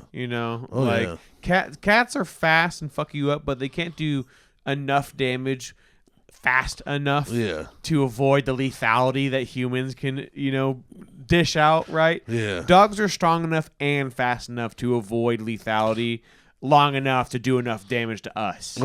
cats are fast and fuck you up, but they can't do enough damage fast enough to avoid the lethality that humans can, dish out, right? Yeah. Dogs are strong enough and fast enough to avoid lethality long enough to do enough damage to us.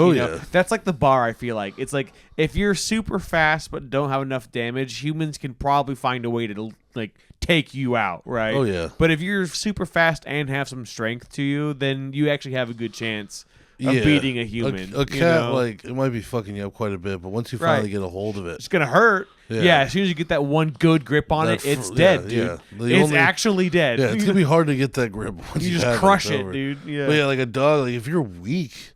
That's like the bar, I feel like. It's like if you're super fast but don't have enough damage, humans can probably find a way to like take you out, right? Oh yeah. But if you're super fast and have some strength to you, then you actually have a good chance of beating a human. A cat, like, it might be fucking you up quite a bit, but once you finally get a hold of it, it's gonna hurt. Yeah, as soon as you get that one good grip on it, it's dead, dude. It's actually dead. Yeah, it's gonna be hard to get that grip once you just crush it, dude. Yeah. But like a dog, like if you're weak,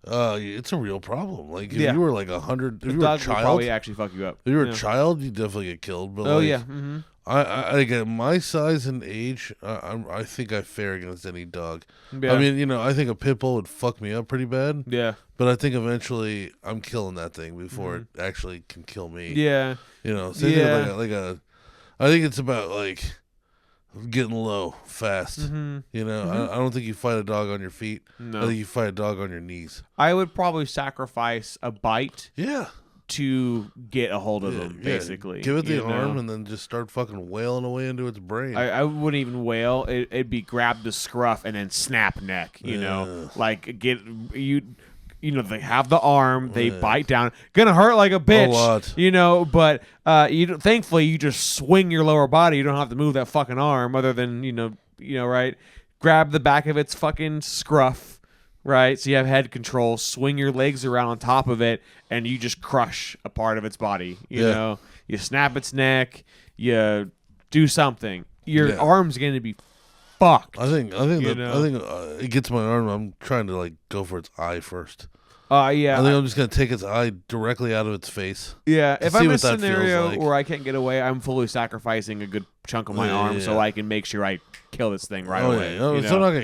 it's a real problem. Like if you were like 100, if you were a child, probably actually fuck you up. If you were a child, you definitely get killed. But I at my size and age, I think I fare against any dog. Yeah. I mean, I think a pit bull would fuck me up pretty bad. Yeah. But I think eventually I'm killing that thing before it actually can kill me. Yeah. Same thing I think it's about like getting low fast. I don't think you fight a dog on your feet. No. I think you fight a dog on your knees. I would probably sacrifice a bite. Yeah. To get a hold of them, basically. Give it the arm and then just start fucking wailing away into its brain. I wouldn't even wail. It'd be grab the scruff and then snap neck, Like, they have the arm, they bite down. Gonna hurt like a bitch. A lot. But thankfully you just swing your lower body. You don't have to move that fucking arm other than, right? Grab the back of its fucking scruff. Right, so you have head control, swing your legs around on top of it, and you just crush a part of its body. You snap its neck, you do something. Your arm's going to be fucked. I think it gets my arm. I'm trying to like go for its eye first. I think I'm just gonna take its eye directly out of its face. Yeah, if I'm in a scenario where I can't get away, I'm fully sacrificing a good chunk of my arm so I can make sure I kill this thing right away. Yeah. So I'm not gonna,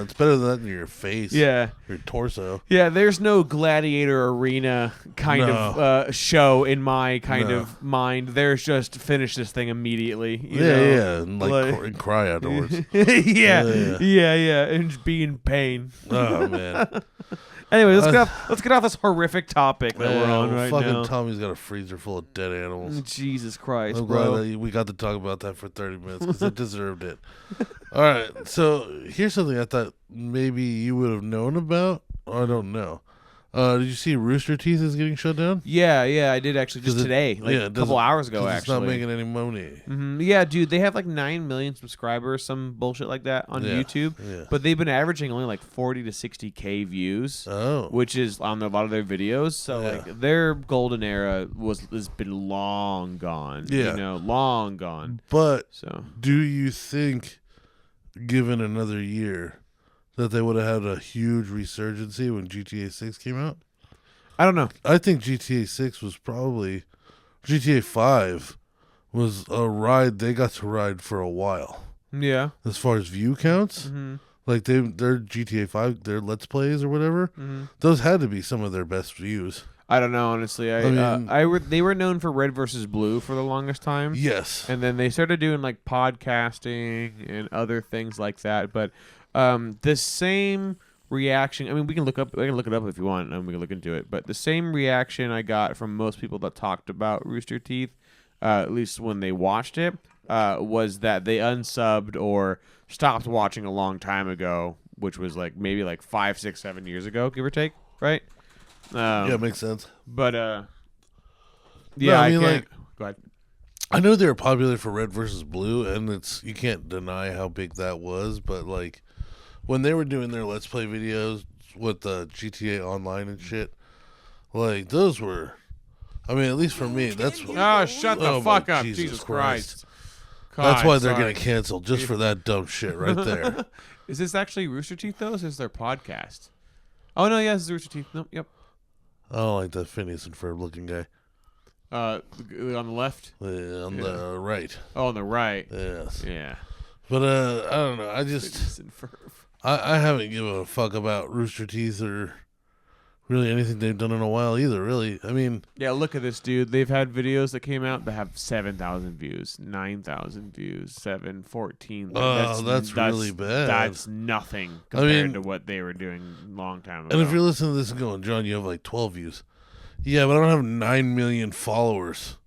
it's better than that in your face. Yeah, your torso. Yeah, there's no gladiator arena kind of show in my kind of mind. There's just finish this thing immediately. And cry afterwards. And be in pain. Oh man. Anyway, let's get off this horrific topic that we're on right fucking now. Tommy's got a freezer full of dead animals. Jesus Christ, I'm glad that we got to talk about that for 30 minutes because it deserved it. All right, so here's something I thought maybe you would have known about. I don't know. Did you see Rooster Teeth is getting shut down? Yeah, I did actually just today, a couple hours ago. Actually, it's not making any money. Mm-hmm. Yeah, dude, they have like 9 million subscribers, some bullshit like that on YouTube. Yeah. But they've been averaging only like 40 to 60K views. Which is on a lot of their videos. So like their golden era has been long gone. Yeah, long gone. But do you think, given another year, that they would have had a huge resurgency when GTA 6 came out? I don't know. I think GTA 6 was probably... GTA 5 was a ride they got to ride for a while. Yeah. As far as view counts, like their GTA 5, their Let's Plays or whatever, those had to be some of their best views. I don't know, honestly. They were known for Red versus Blue for the longest time. Yes. And then they started doing like podcasting and other things like that, but... the same reaction. I mean, we can look it up if you want, and we can look into it. But the same reaction I got from most people that talked about Rooster Teeth, at least when they watched it, was that they unsubbed or stopped watching a long time ago, which was like maybe like 5, 6, 7 years ago, give or take, right? Yeah, it makes sense. But yeah, I mean, go ahead. I know they were popular for Red versus Blue, and you can't deny how big that was, but like. When they were doing their Let's Play videos with the GTA Online and shit, like those were, I mean, at least for me, that's. Oh, shut the fuck up, Jesus Jesus Christ. That's God, why they're sorry. getting canceled, just for that dumb shit right there. Is this actually Rooster Teeth, though? Or is this their podcast? Oh, no, yeah, this is Rooster Teeth. Nope, yep. I don't like that Phineas and Ferb looking guy. On the left? On the right. Oh, on the right. Yes. Yeah. But I don't know. Phineas and Ferb. I haven't given a fuck about Rooster Teeth or really anything they've done in a while either, really. I mean... Yeah, look at this, dude. They've had videos that came out that have 7,000 views, 9,000 views, 14. Oh, that's really bad. That's nothing compared to what they were doing a long time ago. And if you're listening to this and going, John, you have like 12 views. Yeah, but I don't have 9 million followers.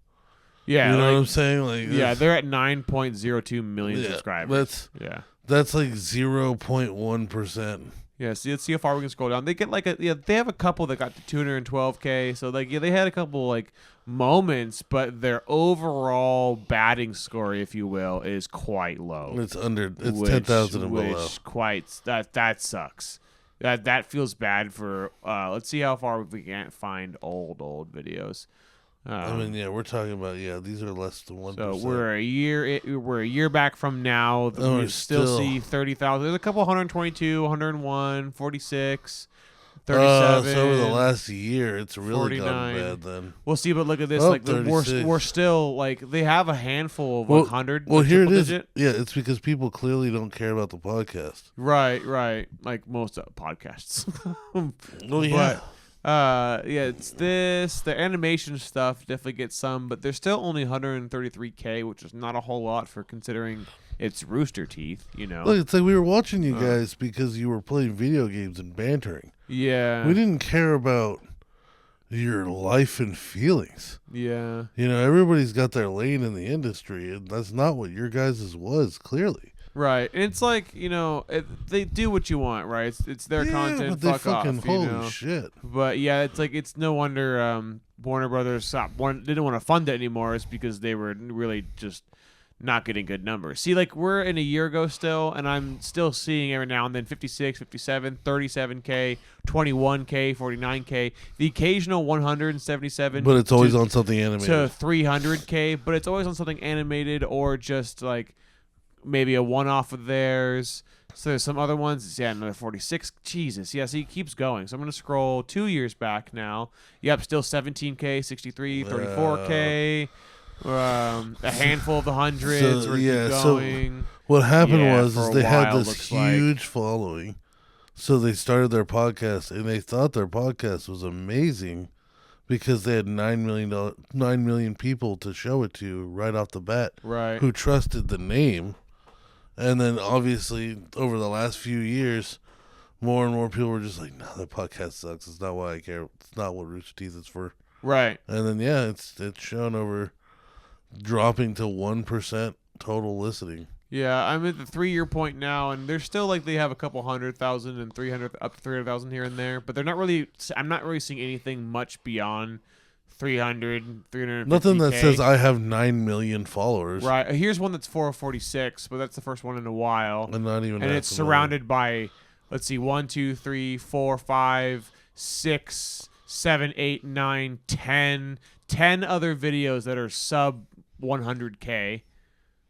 Yeah. You know what I'm saying? Like, yeah, they're at 9.02 million subscribers. That's like 0.1%. Yeah, see, let's see how far we can scroll down. They get they have a couple that got to 212K. So they had a couple like moments, but their overall batting score, if you will, is quite low. It's 10,000 and below. That sucks. That feels bad for. Let's see how far we can't find old videos. I mean, yeah, we're talking about these are less than 1%. So we're a year back from now. Oh, we still see 30,000. There's a couple 122, 101, 46, 37. So over the last year, it's really 49. gotten bad then. We'll see, but look at this. Oh, like we're still like they have a handful of 100. Well, here it is. Digit. Yeah, it's because people clearly don't care about the podcast. Right. Like most podcasts. Oh yeah. But, it's this. The animation stuff definitely gets some, but there's still only 133K, which is not a whole lot for considering it's Rooster Teeth, you know. Look, it's like we were watching you guys because you were playing video games and bantering. Yeah. We didn't care about your life and feelings. Yeah. You know, everybody's got their lane in the industry, and that's not what your guys' was, clearly. Right, and it's like, you know, they do what you want, right? It's their content. But they fuck fucking off, holy shit. But yeah, it's no wonder Warner Brothers didn't want to fund it anymore. It's because they were really just not getting good numbers. See, like we're in a year ago still, and I'm still seeing every now and then 56, 57, 37K, 21K, 49K, the occasional 177. But it's always on something animated. To 300K, but it's always on something animated or just like maybe a one-off of theirs. So there's some other ones. Yeah, another 46. Jesus. Yeah, see, it keeps going. So I'm going to scroll 2 years back now. Yep, still 17K, 63, 34K. A handful of the hundreds. So, keep going. So what happened was for a they had while, this huge following. So they started their podcast, and they thought their podcast was amazing because they had 9 million people to show it to right off the bat, right? Who trusted the name. And then obviously over the last few years, more and more people were just like, "No, that podcast sucks. It's not why I care. It's not what Rooster Teeth is for." Right. And then it's shown over dropping to 1% total listening. Yeah, I'm at the 3-year point now, and they're still like they have a couple 100,000 and 300 up to 300,000 here and there, but they're not really. I'm not really seeing anything much beyond 300, 350K. Nothing that says I have 9 million followers. Right. Here's one that's 446, but that's the first one in a while. And not even. And it's surrounded by, let's see, 1, 2, 3, 4, 5, 6, 7, 8, 9, 10 other videos that are sub 100K.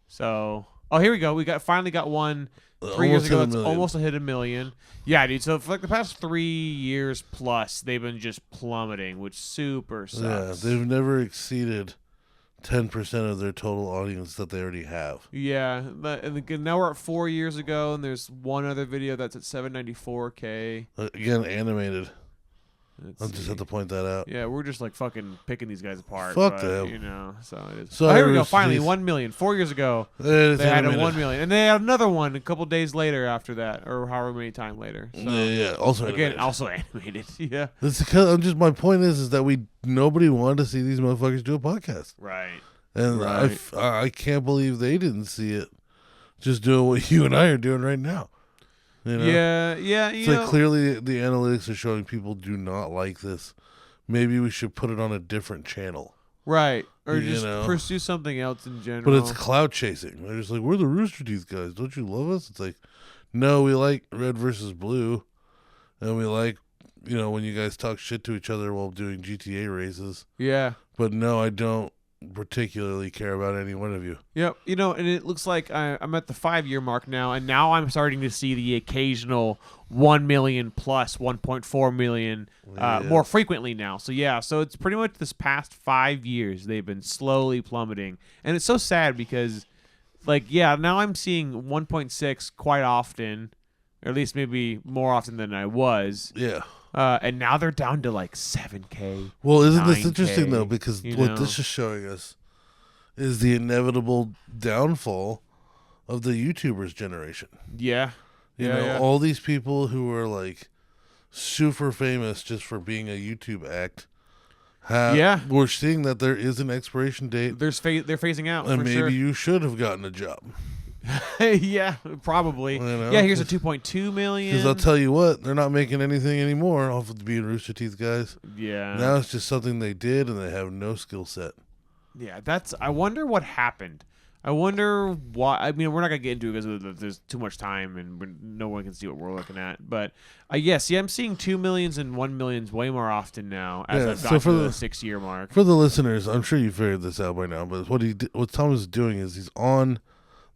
So, here we go. We finally got one 3 years ago. That's almost hit a million. Yeah, dude. So for like the past 3 years plus, they've been just plummeting, which super sucks. Yeah, they've never exceeded 10% of their total audience that they already have. Yeah, and again, now we're at 4 years ago, and there's one other video that's at 794K. Again, animated. I'll just have to point that out. Yeah, we're just like fucking picking these guys apart. Fuck them. You know, so it is. So here we go. Finally, 1 million. 4 years ago, they had animated. a 1 million, and they had another one a couple days later after that, or however many time later. So, yeah, also again, animated. also animated. Yeah. That's because my point is that nobody wanted to see these motherfuckers do a podcast. Right. And right. I can't believe they didn't see it. Just doing what you and I are doing right now. You know? Yeah. It's like clearly the analytics are showing people do not like this. Maybe we should put it on a different channel. Right. Or just pursue something else in general. But it's clout chasing. They're just like, we're the Rooster Teeth guys. Don't you love us? It's like, no, we like red versus blue. And we like when you guys talk shit to each other while doing GTA races. Yeah. But no, I don't particularly care about any one of you. Yep. And it looks like I'm at the 5-year mark now, and now I'm starting to see the occasional 1 million plus 1.4 million more frequently now. So it's pretty much this past 5 years they've been slowly plummeting, and it's so sad because, now I'm seeing 1.6 quite often, or at least maybe more often than I was. Yeah. And now they're down to 7K. Well, isn't 9K, this interesting though? Because what this is showing us is the inevitable downfall of the YouTubers generation. Yeah. All these people who are super famous just for being a YouTube act. We're seeing that there is an expiration date. They're phasing out, and for maybe sure. you should have gotten a job. Yeah, probably. Yeah, here's a 2.2 million. Because I'll tell you what, they're not making anything anymore off of being Rooster Teeth guys. Yeah. Now it's just something they did, and they have no skill set. Yeah, I wonder what happened. I wonder why. I mean, we're not going to get into it because there's too much time and no one can see what we're looking at. But, I'm seeing 2 millions and 1 millions way more often now as I've got to the 6-year mark. For the listeners, I'm sure you figured this out by now, but what Tom is doing is he's on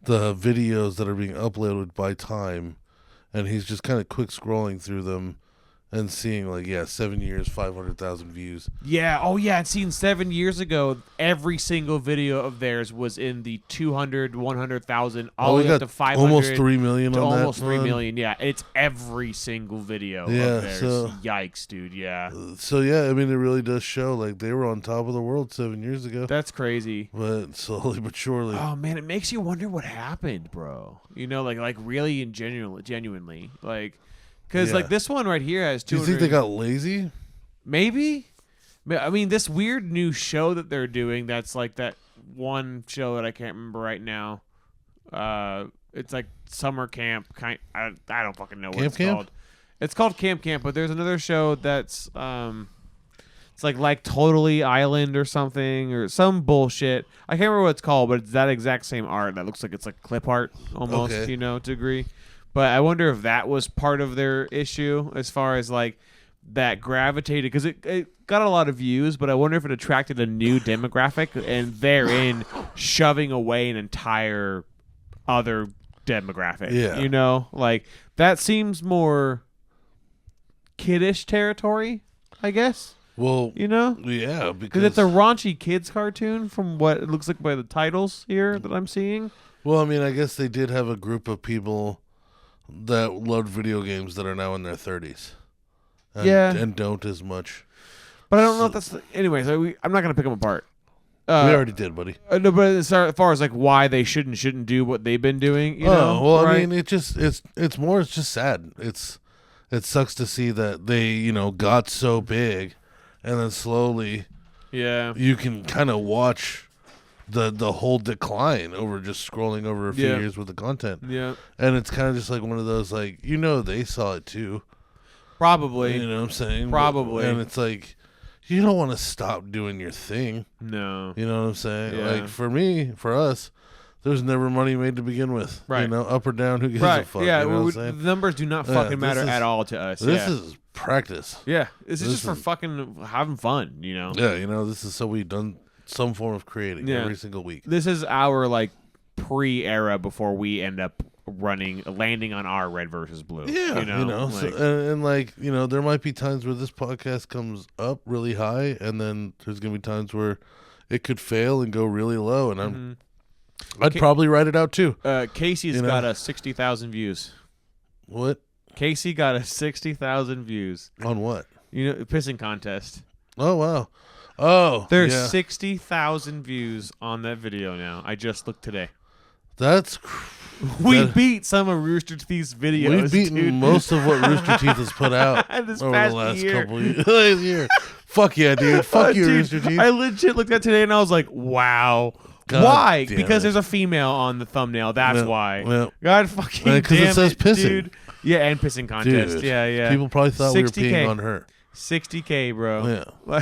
the videos that are being uploaded by time, and he's just kind of quick scrolling through them and seeing 7 years, 500,000 views. Yeah. Oh, yeah. And seeing 7 years ago, every single video of theirs was in the 200, 100,000, all the way up to 500. Almost 3 million on that. Almost 3 million, yeah. It's every single video of theirs. So, yikes, dude, yeah. So, yeah, I mean, it really does show, they were on top of the world 7 years ago. That's crazy. But slowly but surely. Oh, man, it makes you wonder what happened, bro. Really and genuinely. Because, this one right here has 200. Do you think they got lazy? Maybe. I mean, this weird new show that they're doing, that's that one show that I can't remember right now. It's summer camp. I don't fucking know what it's called. It's called Camp, but there's another show that's it's like Totally Island or something or some bullshit. I can't remember what it's called, but it's that exact same art. That looks like it's clip art almost, to a degree. But I wonder if that was part of their issue as far as that gravitated, because it got a lot of views, but I wonder if it attracted a new demographic and therein shoving away an entire other demographic. Yeah. That seems more kiddish territory, I guess. Well, yeah, because it's a raunchy kids cartoon from what it looks like by the titles here that I'm seeing. Well, I mean, I guess they did have a group of people that loved video games that are now in their 30s. And don't as much. But I don't know if that's... Anyway, so I'm not going to pick them apart. We already did, buddy. No, but as far as why they shouldn't do what they've been doing, well, right? I mean, it's just sad. It sucks to see that they, got so big, and then slowly, you can kind of watch the whole decline over just scrolling over a few years with the content. Yeah. And it's kind of just one of those, they saw it too. Probably. You know what I'm saying? Probably. And it's you don't want to stop doing your thing. No. You know what I'm saying? Yeah. For us, there's never money made to begin with. Right. Up or down, who gives a fuck? Yeah, you know what I'm saying? The numbers do not fucking matter at all to us. This is practice. Yeah. This is just for fucking having fun, Yeah, this is so we've done some form of creating every single week. This is our pre-era before we end up landing on our red versus blue. Yeah, so, there might be times where this podcast comes up really high, and then there's gonna be times where it could fail and go really low, and I'd probably write it out too. Casey's got a 60,000 views. What? Casey got a 60,000 views on what? Pissing contest. Oh wow. Oh, there's 60,000 views on that video now. I just looked today. That's we beat some of Rooster Teeth's videos. We've beaten most of what Rooster Teeth has put out over the last couple of years. Fuck yeah, dude. Fuck you, Rooster Teeth. I legit looked at today and I was like, wow. Why? Because there's a female on the thumbnail. That's why. Well, God fucking damn it, because it says pissing. Dude. Yeah, and pissing contest. Dude, yeah. People probably thought we were peeing on her. 60K, bro. Yeah.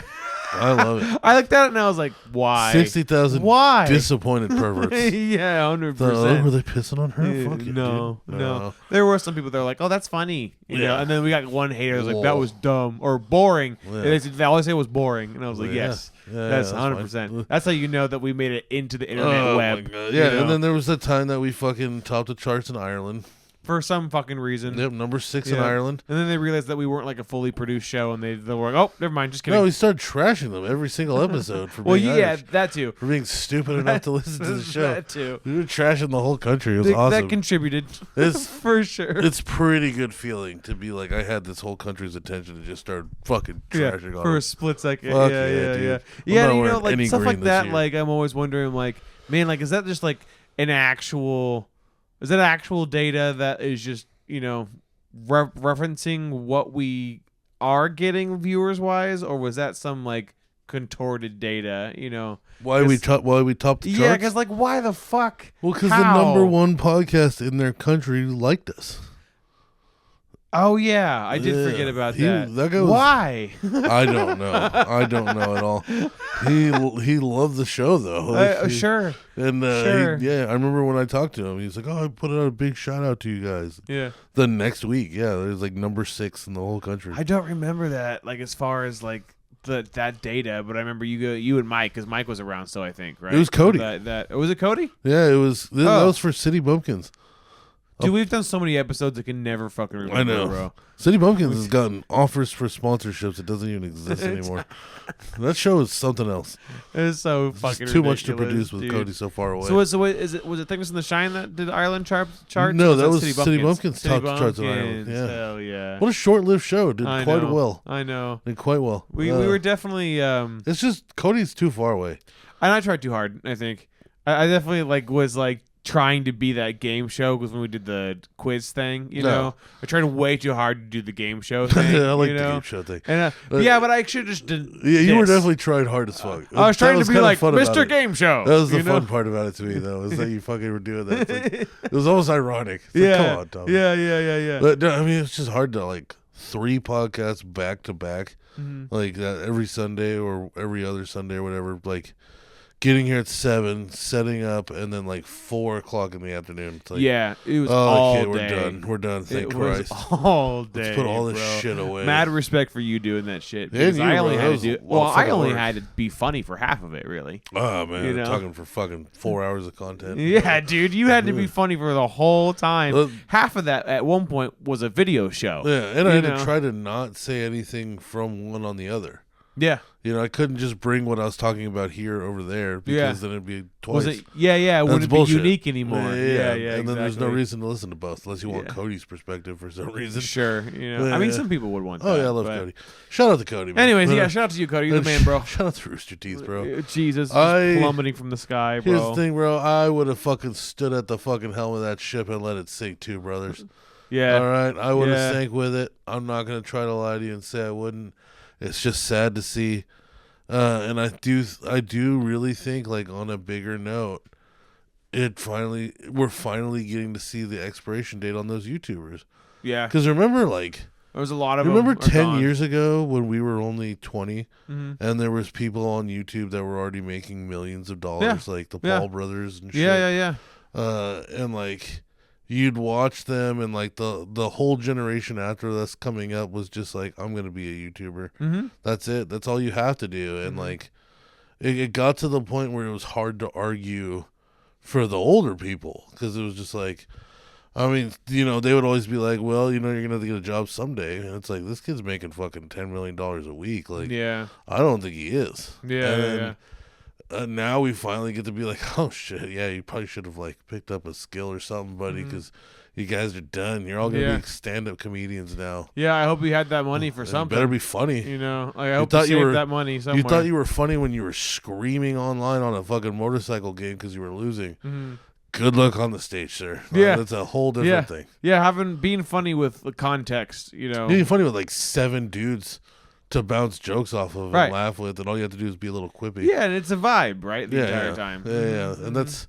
I love it. I looked at it and I was like, why? 60,000 Why? disappointed perverts. Yeah, 100%. Were they pissing on her? Yeah, Fuck it, no. dude. There were some people that were like, "Oh, that's funny," you know. And then we got one hater that was like, "That was dumb or boring." Yeah. They always say it was boring, and I was like, Yeah. "Yes, Yeah, that's that's 100%. That's how you know that we made it into the internet web." My God. you Yeah, know, and then there was that time that we fucking topped the charts in Ireland. for some fucking reason. Yep, number 6 in Yeah. Ireland. And then they realized that we weren't like a fully produced show, and they were like, "Oh, never mind, just kidding." No, we started trashing them every single episode for well, being yeah, Irish. that too. For being stupid enough to listen to the show. That too. We were trashing the whole country. It was That awesome. contributed It's for sure. It's pretty good feeling to be like I had this whole country's attention and just started fucking trashing on for it. a split second. Fuck yeah, yeah, yeah, dude. yeah. I'm Yeah, not you know, wearing like any stuff green like this that. year. Like I'm always wondering, like, man, like is that just like an actual? Is that actual data that is just referencing what we are getting viewers wise, or was that some like contorted data? Why we topped the charts? Yeah, because like why the fuck? Well, because the How? number one podcast in their country liked us. Oh yeah, I did Yeah. forget about He- that. that guy was- Why? I don't know. I don't know at all. He loved the show though. Like, Sure. And Sure. I remember when I talked to him, he's like, "Oh, I put out a big shout out to you guys." Yeah. The next week, there's like number 6 in the whole country. I don't remember that, like as far as like that data, but I remember you and Mike, because Mike was around still, I think, right? It was Cody. That was it, Cody? Yeah, it was. That was for City Bumpkins. Dude, we've done so many episodes I can never fucking remember, I know. bro. City Bumpkins has gotten offers for sponsorships. It doesn't even exist anymore. That show is something else. It's so It's fucking too much to ridiculous, produce with dude. Cody so far away. So was it Thickness in the Shine that did Ireland charts? No, Or that was City City Bumpkins. Bumpkins topped the charts in Ireland. Bumpkins, Yeah. Hell yeah. What a short-lived show. Did I quite know. well. I know. Did quite well. We were definitely It's just Cody's too far away. and I tried too hard, I think. I definitely was trying to be that game show, because when we did the quiz thing, you know, I tried way too hard to do the game show thing. I like you the know? game show thing. And, but I should just did. Yeah, you were this. definitely trying hard as fuck. I was trying to be kinda like fun about Mr. it. Game Show. That was the you know? fun part about it to me, though, is that you fucking were doing that. It's like, it was almost ironic. It's like, Yeah. come on, Tom. Yeah. But no, I mean, it's just hard to 3 podcasts back to back, Mm-hmm. like that every Sunday or every other Sunday or whatever. Like getting here at 7, setting up, and then 4:00 in the afternoon. It's like, Yeah, it was oh, all okay, day. we're done. We're done. Thank It was Christ. all day. Let's put all this bro. shit away. Mad respect for you doing that shit. And Because you, I bro. only That had to was do. a lot Well, of I fucking only work. had to be funny for half of it, really. Oh man, You know? talking for fucking 4 hours of content. Yeah, dude, you had to be funny for the whole time. Well- Half of that at one point was a video show. Yeah, and I You had know? to try to not say anything from one on the other. Yeah. You know, I couldn't just bring what I was talking about here over there because Yeah. then it'd be twice. Was it? Yeah. It That's wouldn't bullshit. be unique anymore. Yeah. And then there's no exactly. reason to listen to both unless you want Yeah. Cody's perspective for some reason. Sure. I mean, Yeah. some people would want that. Oh yeah, I love but- Cody. Shout out to Cody. Man. Anyways, But, yeah, shout out to you, Cody. You're the man, bro. Shout out to Rooster Teeth, bro. Jesus, just I- plummeting from the sky, bro. Here's the thing, bro. I would have fucking stood at the fucking helm of that ship and let it sink too, brothers. Yeah. All right, I would have Yeah. sank with it. I'm not gonna try to lie to you and say I wouldn't. It's just sad to see, and I do really think, on a bigger note, we're finally getting to see the expiration date on those YouTubers. Yeah. Because remember, There was a lot of remember them are 10 gone. years ago when we were only 20, Mhm. and there was people on YouTube that were already making millions of dollars, like the Yeah. Paul brothers and shit. Yeah. And you'd watch them, and the whole generation after us coming up was just like, I'm gonna be a YouTuber. Mm-hmm. That's it. That's all you have to do. And it got to the point where it was hard to argue for the older people, because it was just like, I mean, they would always be like, well, you're gonna have to get a job someday, and it's like, this kid's making fucking $10 million a week. Yeah. I don't think he is. Yeah. And Yeah. now we finally get to be like, oh shit, yeah, you probably should have picked up a skill or something, buddy, because you guys are done. You're all gonna Yeah. be stand-up comedians now. Yeah. I hope you had that money for It something. better be funny. I hope you saved that money somewhere. You thought you were funny when you were screaming online on a fucking motorcycle game because you were losing. Mhm. Good luck on the stage, sir. Yeah. That's a whole different thing. Yeah. Being funny with the context. Being funny with 7 dudes to bounce jokes off of Right. and laugh with, and all you have to do is be a little quippy. Yeah, and it's a vibe, right? The entire time. Yeah. And that's,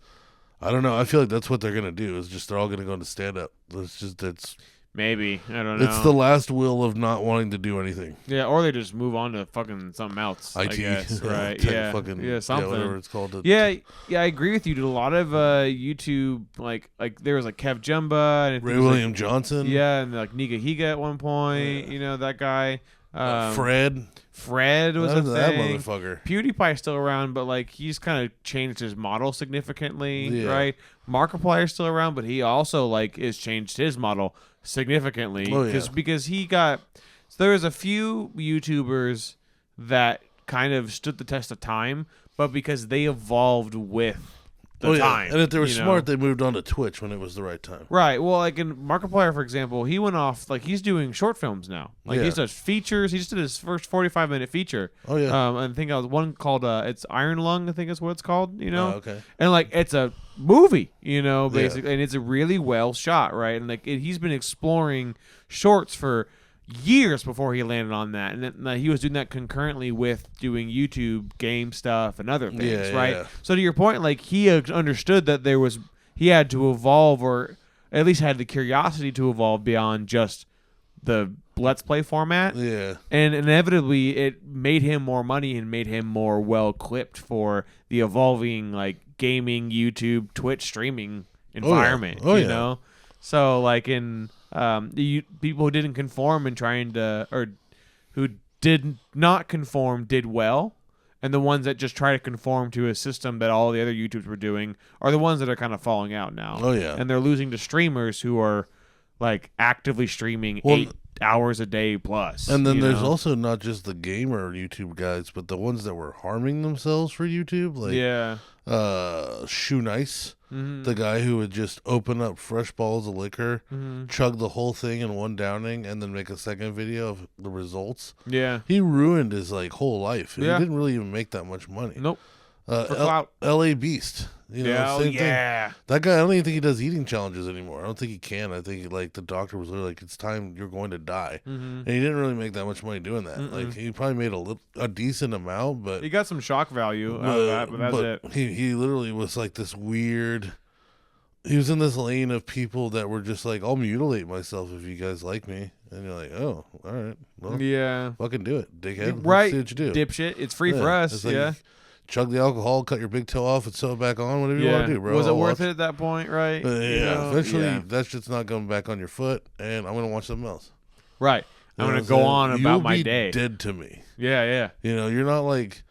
I don't know. I feel like that's what they're gonna do. Is just they're all gonna go into stand up. That's Maybe. I don't know. It's the last will of not wanting to do anything. Yeah, or they just move on to fucking something else. I IT, guess, right? fucking, something. whatever it's called. Yeah, I agree with you. Dude, a lot of YouTube, like there was like Kev Jumba and Ray William Johnson. Yeah, and like Niga Higa at one point. You know that guy. Fred was a that thing. motherfucker. PewDiePie's still around, but like he's kind of changed his model significantly, Yeah. right? Markiplier's still around, but he also like has changed his model significantly because he got. So there was a few YouTubers that kind of stood the test of time, but because they evolved with the time. And if they were smart, they moved on to Twitch when it was the right time. Right. Well, like in Markiplier, for example, he went off, like he's doing short films now. Like he does features. He just did his first 45-minute feature. Oh, yeah. I think I was one called, it's Iron Lung, I think is what it's called, you know? Oh, okay. And like, it's a movie, you know, basically. And it's a really well shot, right? And like, he's been exploring shorts for years before he landed on that, and then, he was doing that concurrently with doing YouTube game stuff and other things, right? Yeah. So to your point, like he understood that he had to evolve, or at least had the curiosity to evolve beyond just the Let's Play format. Yeah. And inevitably, it made him more money and made him more well equipped for the evolving like gaming, YouTube, Twitch streaming environment. You know, so like in people who didn't conform and who did not conform did well, and the ones that just try to conform to a system that all the other YouTubers were doing are the ones that are kind of falling out now. Oh yeah, and they're losing to streamers who are like actively streaming 8 hours a day plus. And then there's also not just the gamer YouTube guys, but the ones that were harming themselves for YouTube, like Shoe Nice. Mm-hmm. The guy who would just open up fresh bottles of liquor, chug the whole thing in one downing, and then make a second video of the results. Yeah. He ruined his like whole life. Yeah. He didn't really even make that much money. Nope. LA Beast. You know, same thing. That guy, I don't even think he does eating challenges anymore. I don't think he can. I think like the doctor was literally like, it's time, you're going to die. And he didn't really make that much money doing that. Like he probably made a decent amount, but he got some shock value out of that, but that's it. He literally was like this weird. He was in this lane of people that were just like, I'll mutilate myself if you guys like me. And you're like, oh, all right. Well, fucking do it, dickhead. Right. Let's see what you do. Dipshit. It's free for us. Like, chug the alcohol, cut your big toe off, and sew it back on. Whatever you want to do, bro. Was it worth it at that point, right? Eventually, that shit's not going back on your foot, and I'm going to watch something else. Right. I'm going to go on about my day. You'll be dead to me. Yeah. You know, you're not like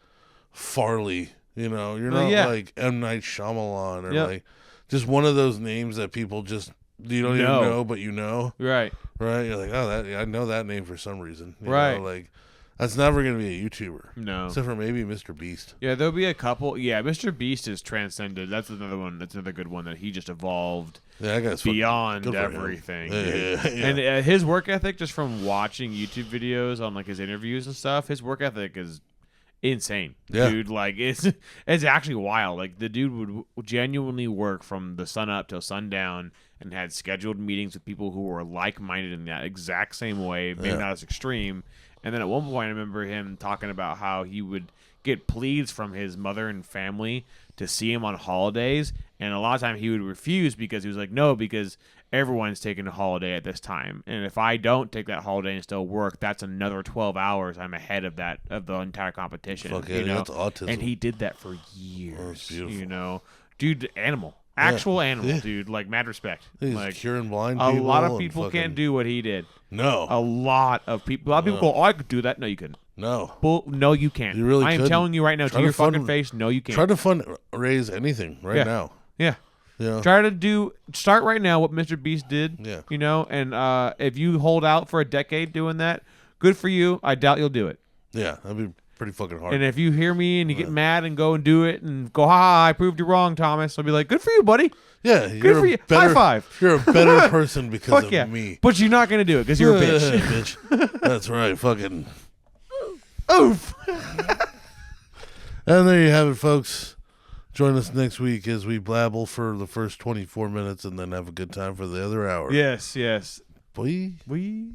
Farley. You know, you're not like M. Night Shyamalan or like just one of those names that people just, you don't even know, but you know. Right. You're like, oh, I know that name for some reason. You know, like, that's never going to be a YouTuber. No. Except for maybe Mr. Beast. Yeah, there'll be a couple. Yeah, Mr. Beast is transcended. That's another one. That's another good one that he just evolved beyond everything. Yeah. And his work ethic, just from watching YouTube videos on like his interviews and stuff, his work ethic is insane. Yeah. Dude, like it's actually wild. Like the dude would genuinely work from the sun up till sundown and had scheduled meetings with people who were like-minded in that exact same way, maybe not as extreme. And then at one point, I remember him talking about how he would get pleas from his mother and family to see him on holidays. And a lot of times he would refuse because he was like, no, because everyone's taking a holiday at this time. And if I don't take that holiday and still work, that's another 12 hours I'm ahead of the entire competition. Fuck yeah, that's autism. And he did that for years. Oh, that's beautiful. You know, dude, animal. Actual animal, dude. Like, mad respect. He's like curing blind people. A lot of people can't do what he did. No. A lot of people go, oh, I could do that. No, you couldn't. No. No, you can't. You really I am couldn't. telling you right now, to your fucking face, no, you can't. Try to fundraise anything now. Yeah. Yeah. Start right now what Mr. Beast did. Yeah. You know, and if you hold out for a decade doing that, good for you. I doubt you'll do it. Yeah, that'd be pretty fucking hard. And if you hear me and you get mad and go and do it and go, ha, I proved you wrong, Thomas, I'll be like, good for you, buddy. Yeah, good for you. High five. You're a better person because of me. But you're not going to do it because you're a bitch. Bitch. That's right. Fucking. Oof. And there you have it, folks. Join us next week as we blabble for the first 24 minutes and then have a good time for the other hour. Yes. Boy. We.